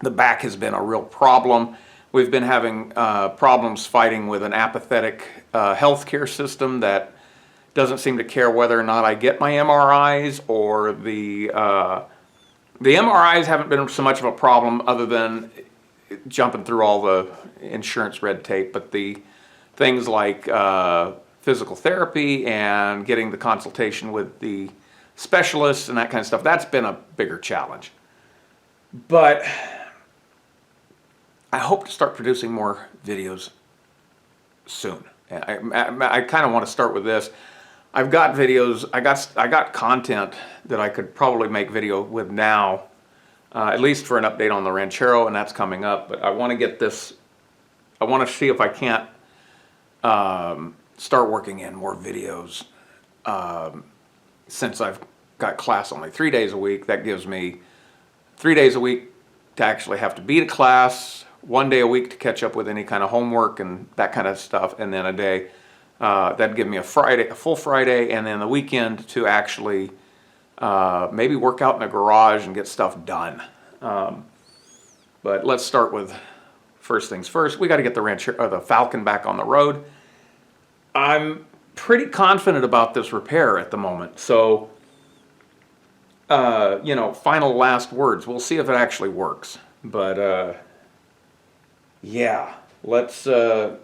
the back has been a real problem. We've been having problems fighting with an apathetic healthcare system that doesn't seem to care whether or not I get my MRIs, or the MRIs haven't been so much of a problem other than jumping through all the insurance red tape, but the things like physical therapy and getting the consultation with the specialists and that kind of stuff, that's been a bigger challenge. But I hope to start producing more videos soon. I kind of want to start with this. I've got videos, I got content that I could probably make video with now, at least for an update on the Ranchero, and that's coming up. But I want to get this, I want to see if I can't start working in more videos. Since I've got class only 3 days a week, that gives me 3 days a week to actually have to be to class, 1 day a week to catch up with any kind of homework and that kind of stuff, and then a day, that'd give me a full Friday, and then the weekend to actually maybe work out in the garage and get stuff done. But let's start with first things first. We got to get the Falcon back on the road. I'm pretty confident about this repair at the moment, so you know, final last words. We'll see if it actually works. But yeah, let's. I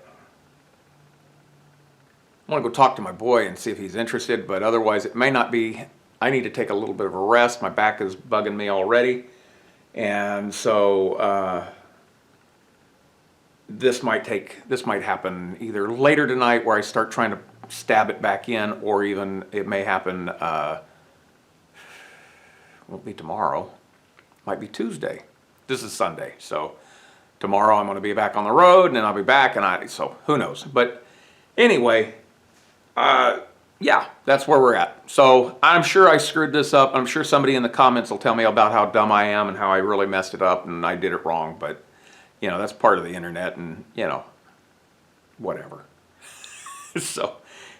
want to go talk to my boy and see if he's interested. But otherwise, it may not be. I need to take a little bit of a rest. My back is bugging me already, and so this might happen either later tonight, where I start trying to stab it back in, or even it may happen. Won't be tomorrow. Might be Tuesday. This is Sunday, so tomorrow I'm going to be back on the road, and then I'll be back, and so who knows. But anyway, yeah, that's where we're at. So I'm sure I screwed this up. I'm sure somebody in the comments will tell me about how dumb I am and how I really messed it up and I did it wrong. But you know, that's part of the internet, and you know, whatever. So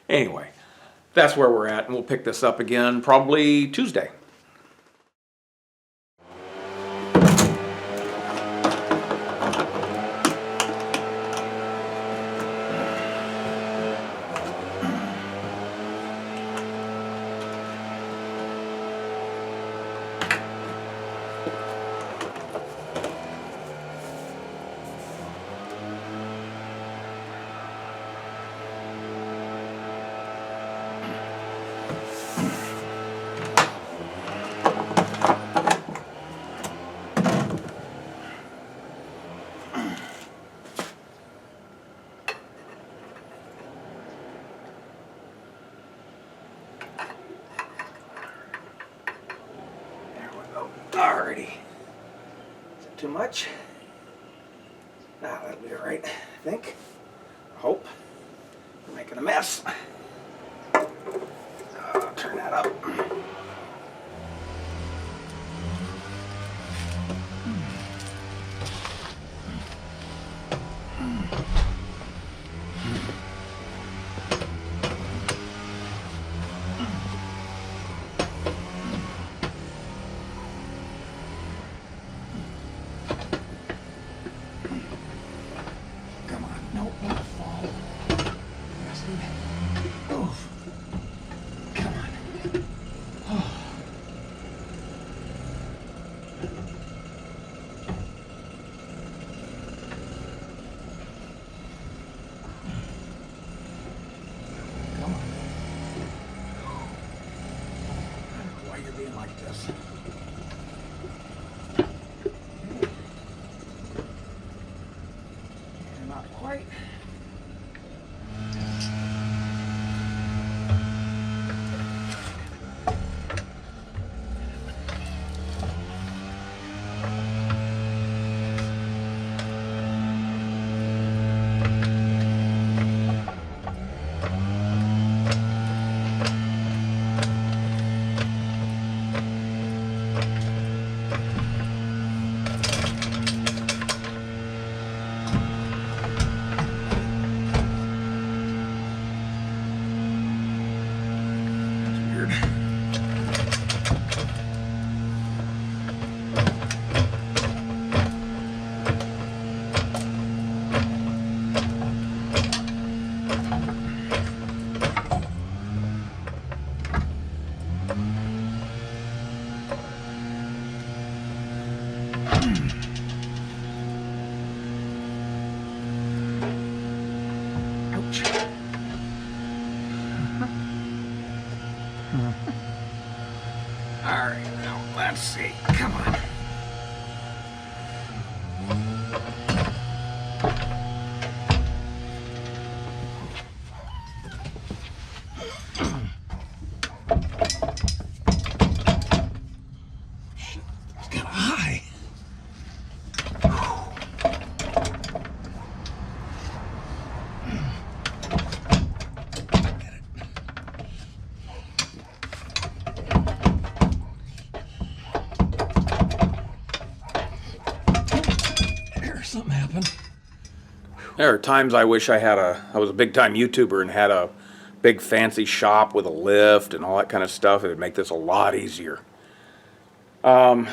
anyway, that's where we're at, and we'll pick this up again probably Tuesday. Alrighty. Is it too much? That'll be alright, I think. I hope. I'm making a mess. Turn that up. Come on, no, don't fall. Oof. Come on. Oh. Come on. I don't know why you're being like this. Not quite. Ouch. All right, now let's see. Come on. Shit, it's kind of high. Something happened. There are times I wish I was a big time YouTuber and had a big fancy shop with a lift and all that kind of stuff. It would make this a lot easier. I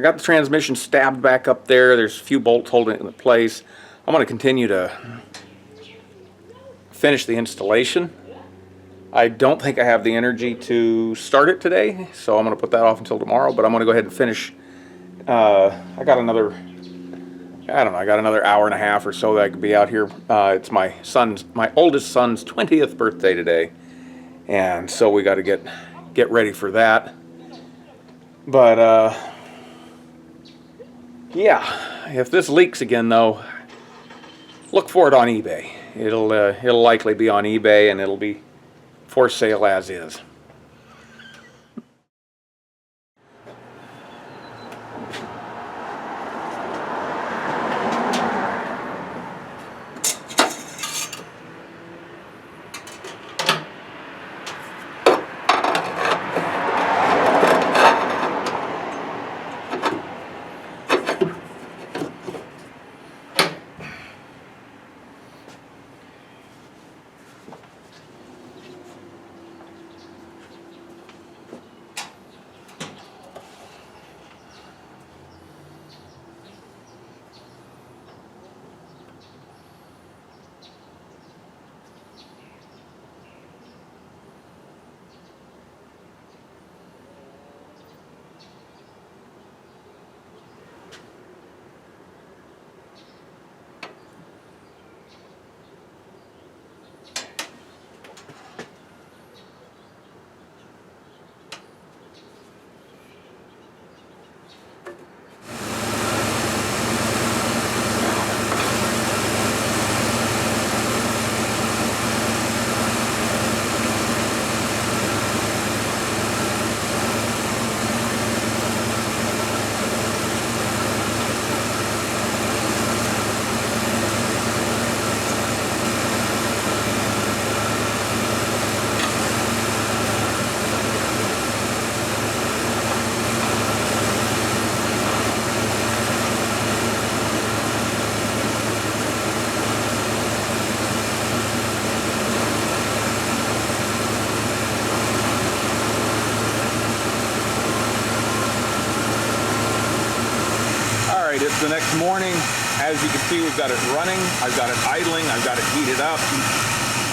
got the transmission stabbed back up there. There's a few bolts holding it in place. I'm going to continue to finish the installation. I don't think I have the energy to start it today, so I'm going to put that off until tomorrow, but I'm going to go ahead and finish. I got another hour and a half or so that I could be out here. It's my oldest son's 20th birthday today, and so we got to get ready for that. But yeah, if this leaks again though, look for it on eBay. It'll likely be on eBay, and it'll be for sale as is. the next morning. As you can see, we've got it running. I've got it idling. I've got it heated up.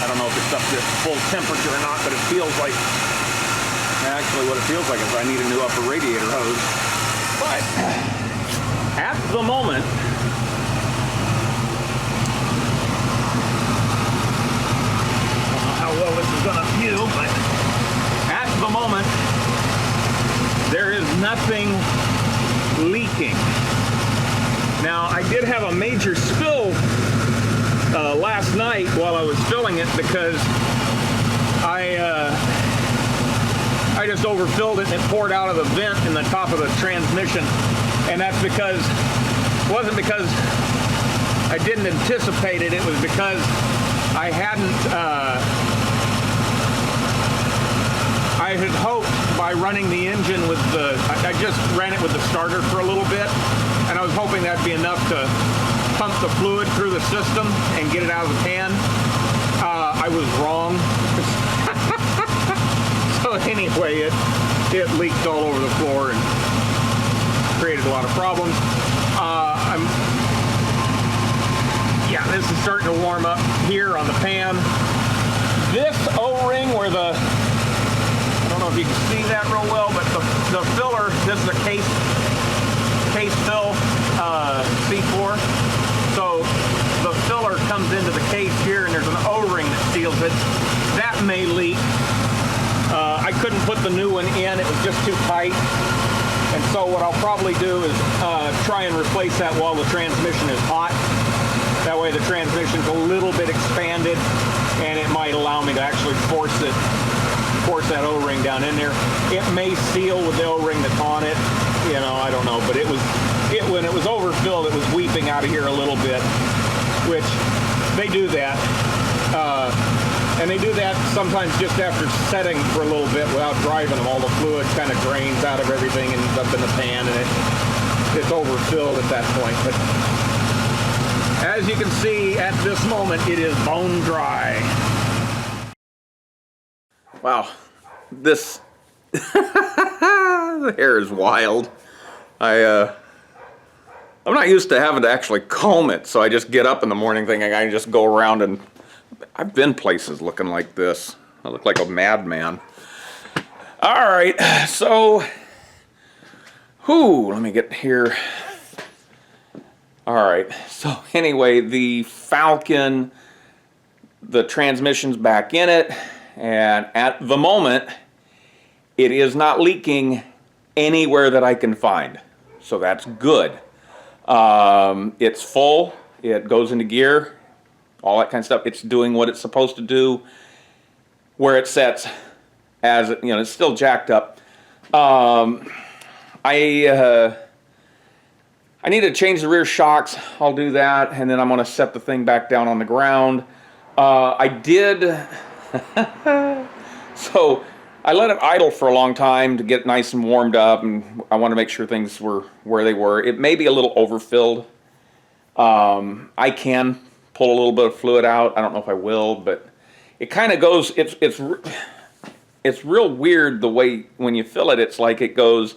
I don't know if it's up to full temperature or not, but it feels like, actually what it feels like is I need a new upper radiator hose. But at the moment, I don't know how well this is gonna view, but at the moment, there is nothing leaking. Now, I did have a major spill last night while I was filling it because I just overfilled it and it poured out of the vent in the top of the transmission. And that's because, it wasn't because I didn't anticipate it, it was because I had hoped by running the engine with I just ran it with the starter for a little bit, and I was hoping that'd be enough to pump the fluid through the system and get it out of the pan. I was wrong. So anyway, it leaked all over the floor and created a lot of problems. Yeah, this is starting to warm up here on the pan. This O-ring where I don't know if you can see that real well, but the filler, this is a case fill C4. So the filler comes into the case here and there's an O-ring that seals it. That may leak. I couldn't put the new one in, it was just too tight. And so what I'll probably do is try and replace that while the transmission is hot. That way the transmission's a little bit expanded and it might allow me to actually force that O-ring down in there. It may seal with the O-ring that's on it, you know, I don't know, but when it was overfilled, it was weeping out of here a little bit, which they do that. And they do that sometimes just after setting for a little bit without driving them. All the fluid kind of drains out of everything and ends up in the pan, and it's overfilled at that point. But as you can see, at this moment, it is bone dry. Wow, this the hair is wild. I'm not used to having to actually comb it, so I just get up in the morning thinking I can just go around, and I've been places looking like this. I look like a madman. All right, so, let me get here. All right, so anyway, the Falcon, the transmission's back in it, and at the moment, it is not leaking anywhere that I can find. So that's good. It's full, it goes into gear, all that kind of stuff. It's doing what it's supposed to do where it sets, as you know, it's still jacked up. I need to change the rear shocks. I'll do that, and then I'm going to set the thing back down on the ground. I did, so I let it idle for a long time to get nice and warmed up, and I want to make sure things were where they were. It may be a little overfilled. I can pull a little bit of fluid out. I don't know if I will, but it kind of goes, it's real weird the way when you fill it, it's like it goes,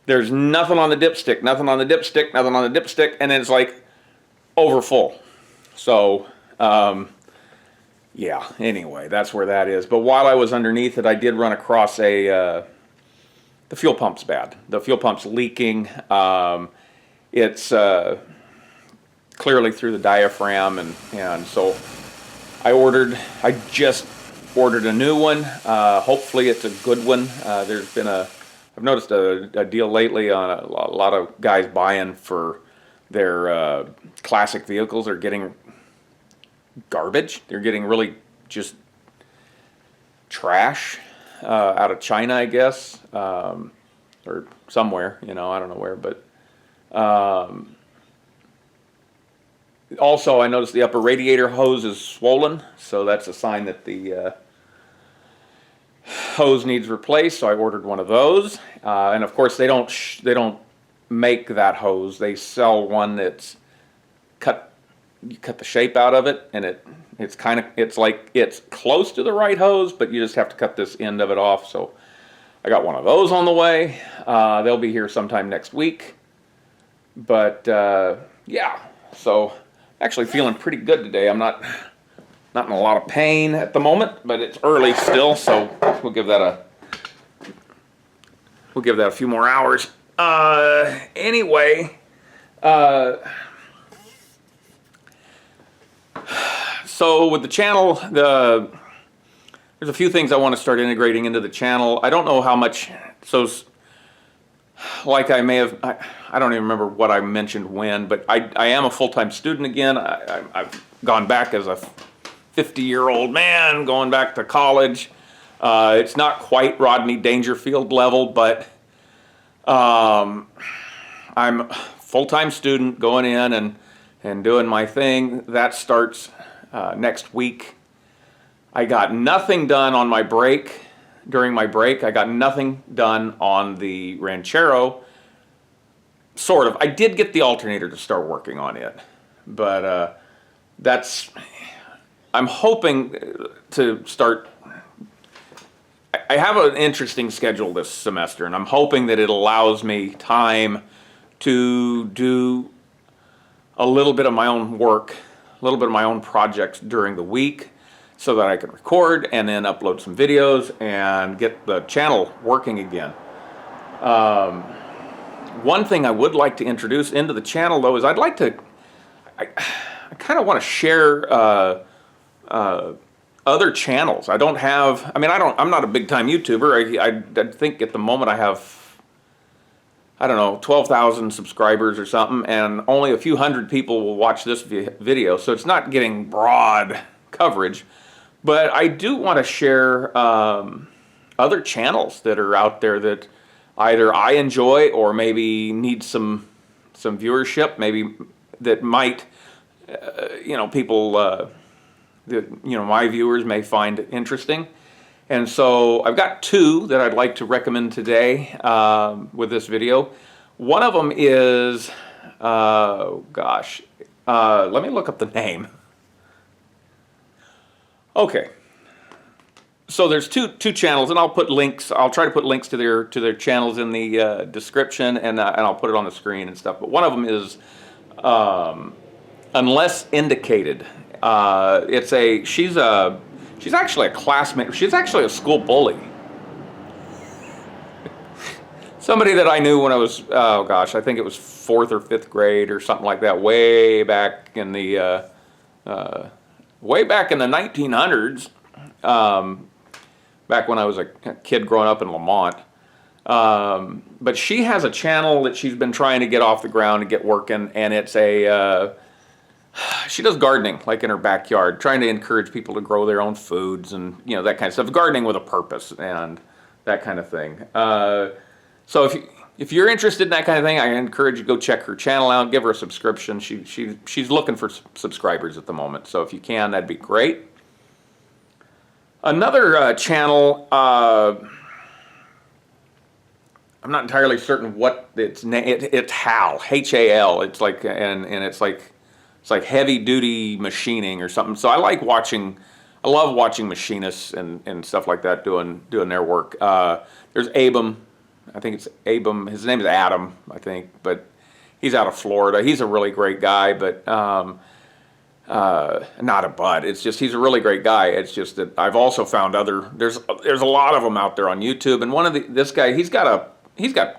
there's nothing on the dipstick, nothing on the dipstick, nothing on the dipstick, and then it's like over full. So, yeah, anyway, that's where that is. But while I was underneath it, I did run across the fuel pump's bad. The fuel pump's leaking. It's clearly through the diaphragm, and so I just ordered a new one. Hopefully it's a good one. I've noticed a deal lately on a lot of guys buying for their classic vehicles are getting garbage. They're getting really just trash out of China, I guess, or somewhere, you know, I don't know where, but also I noticed the upper radiator hose is swollen, so that's a sign that the hose needs replaced, so I ordered one of those. And of course they don't make that hose. They sell one that's you cut the shape out of it, and it's like it's close to the right hose, but you just have to cut this end of it off. So I got one of those on the way. They'll be here sometime next week. But yeah, so actually feeling pretty good today. I'm not in a lot of pain at the moment, but it's early still, so we'll give that a few more hours. Anyway, so with the channel, there's a few things I want to start integrating into the channel. I don't know how much, so like I may have, I don't even remember what I mentioned when, but I am a full-time student again. I've gone back as a 50-year-old man, going back to college. It's not quite Rodney Dangerfield level, but I'm a full-time student going in and doing my thing. That starts next week. I got nothing done on my break. During my break, I got nothing done on the Ranchero. Sort of. I did get the alternator to start working on it, but I'm hoping to start. I have an interesting schedule this semester, and I'm hoping that it allows me time to do a little bit of my own work, a little bit of my own projects during the week, so that I can record and then upload some videos and get the channel working again. One thing I would like to introduce into the channel, though, is I kind of want to share other channels. I'm not a big time YouTuber. I think at the moment I have, I don't know, 12,000 subscribers or something, and only a few hundred people will watch this video, so it's not getting broad coverage. But I do want to share other channels that are out there that either I enjoy or maybe need some viewership, maybe that might, people, that, my viewers may find interesting. And so I've got two that I'd like to recommend today with this video. One of them is, let me look up the name. Okay, so there's two channels, and I'll put links. I'll try to put links to their channels in the description, and I'll put it on the screen and stuff. But one of them is Unless Indicated. She's actually a classmate. She's actually a school bully. Somebody that I knew when I was, I think it was 4th or 5th grade or something like that, way back in the 1900s, back when I was a kid growing up in Lamont. But she has a channel that she's been trying to get off the ground and get working, and it's she does gardening, like in her backyard, trying to encourage people to grow their own foods and, that kind of stuff. Gardening with a purpose and that kind of thing. So if you're interested in that kind of thing, I encourage you to go check her channel out, give her a subscription. She's looking for subscribers at the moment, so if you can, that'd be great. Another channel, I'm not entirely certain what its name. It's HAL, H-A-L. It's like it's like heavy duty machining or something. So I love watching machinists and stuff like that doing their work. There's Abram. I think it's Abram. His name is Adam, I think, but he's out of Florida. He's a really great guy, but not a bud. It's just he's a really great guy. It's just that I've also found there's a lot of them out there on YouTube, and this guy he's got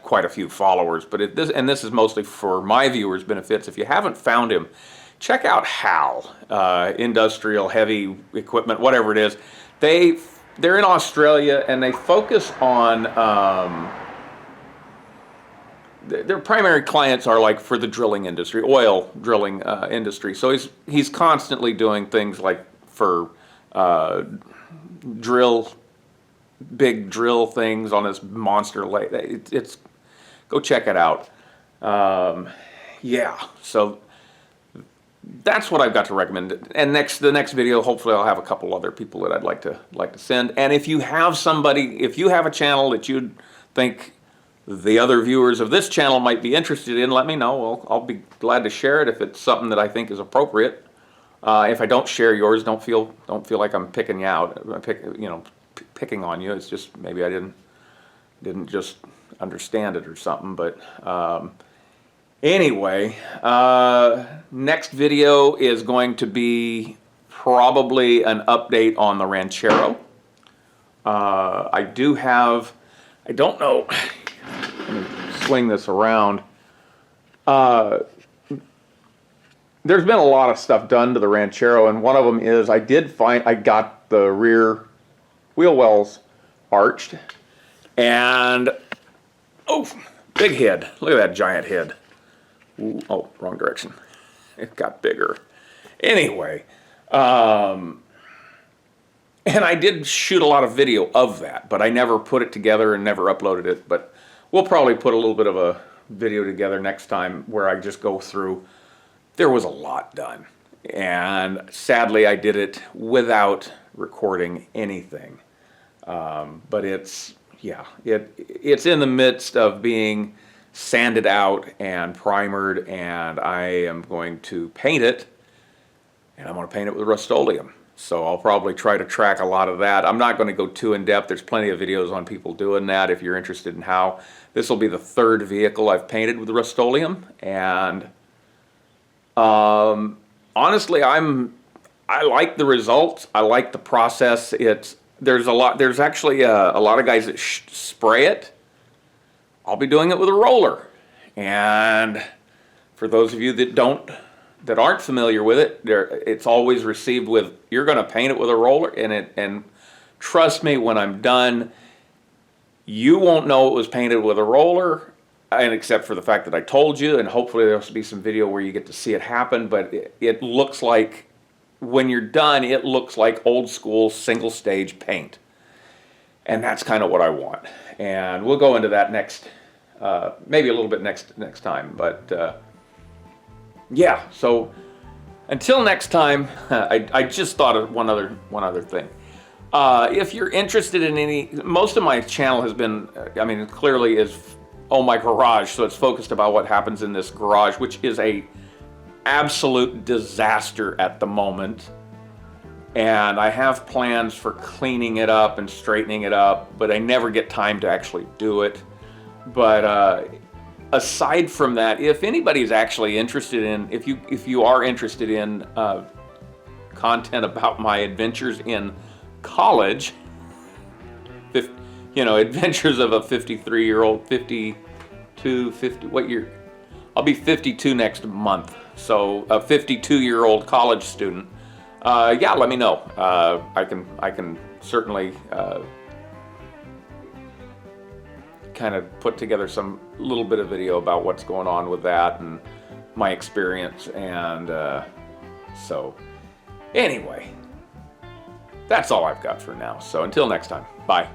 quite a few followers, but this is mostly for my viewers' benefits. If you haven't found him, check out HAL, Industrial Heavy Equipment, whatever it is. They're in Australia, and they focus on their primary clients are like for the drilling industry, oil drilling industry. So he's constantly doing things like for big drill things on this monster lake. It's go check it out. Yeah, so that's what I've got to recommend. And the next video, hopefully I'll have a couple other people that I'd like to send. And if you have a channel that you'd think the other viewers of this channel might be interested in, let me know. I'll be glad to share it if it's something that I think is appropriate. If I don't share yours, don't feel like I'm picking you out. Picking on you. It's just maybe I didn't just understand it or something. But Anyway, next video is going to be probably an update on the Ranchero. I don't know, let me swing this around. There's been a lot of stuff done to the Ranchero, and one of them is I got the rear wheel wells arched, and oh, big head. Look at that giant head. Ooh, oh, wrong direction. It got bigger. Anyway, and I did shoot a lot of video of that, but I never put it together and never uploaded it. But we'll probably put a little bit of a video together next time where I just go through. There was a lot done, and sadly I did it without recording anything. But it's in the midst of being sanded out and primered, and I am going to paint it, and I'm going to paint it with Rust-Oleum. So I'll probably try to track a lot of that. I'm not going to go too in depth. There's plenty of videos on people doing that if you're interested in how. This will be the third vehicle I've painted with Rust-Oleum, and honestly, I like the results. I like the process. There's actually a lot of guys that spray it. I'll be doing it with a roller. And for those of you that aren't familiar with it, it's always received with, you're going to paint it with a roller, and trust me, when I'm done, you won't know it was painted with a roller, and except for the fact that I told you, and hopefully there'll be some video where you get to see it happen. But it looks like, when you're done, it looks like old school single stage paint, and that's kind of what I want. And we'll go into that next, maybe a little bit next time. But yeah, so until next time, I just thought of one other thing. If you're interested in most of my channel has been, clearly is Oh My Garage, so it's focused about what happens in this garage, which is a absolute disaster at the moment. And I have plans for cleaning it up and straightening it up, but I never get time to actually do it. But aside from that, if anybody's actually interested in, if you are interested in content about my adventures in college, adventures of a 53-year-old, 50, what year? I'll be 52 next month. So a 52-year-old college student. Yeah, let me know. I can certainly kind of put together some little bit of video about what's going on with that and my experience. And so anyway, that's all I've got for now. So until next time, bye.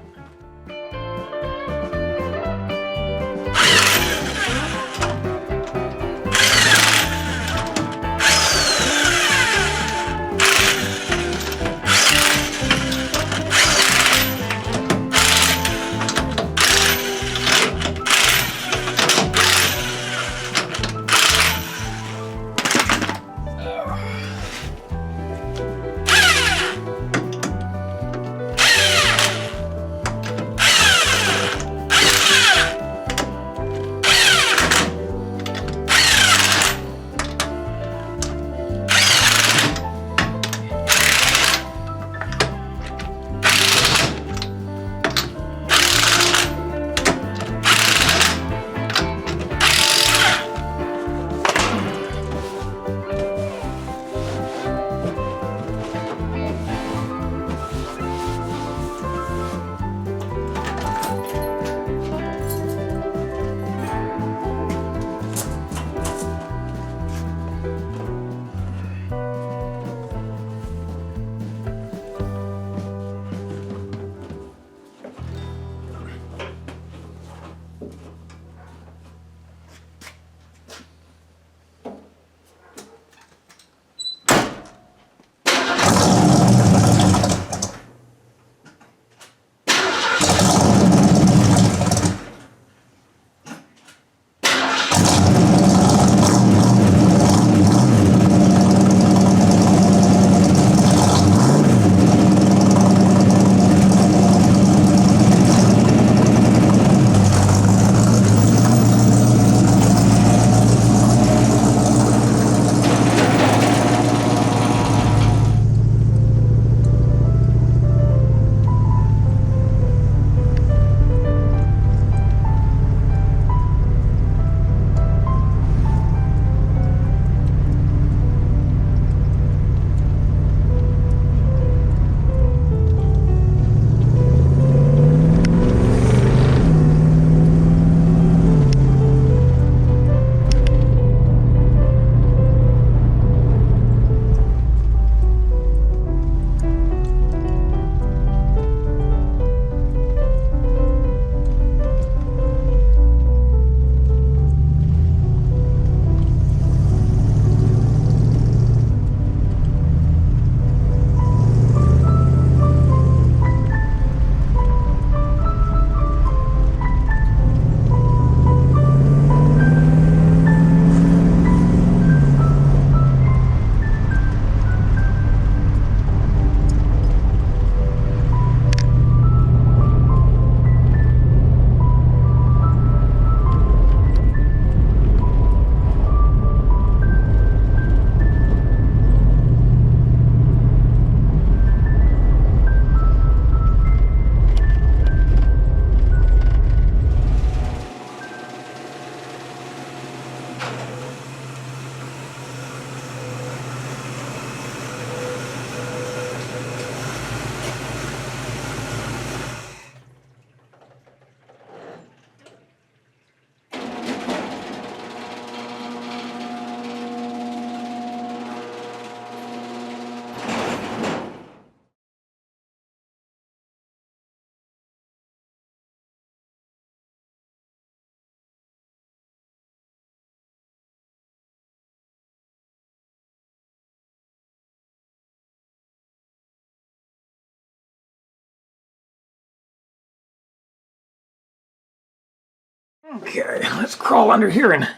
Okay, let's crawl under here and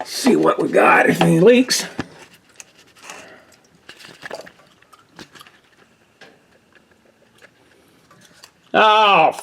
see what we got, if any leaks. Oh,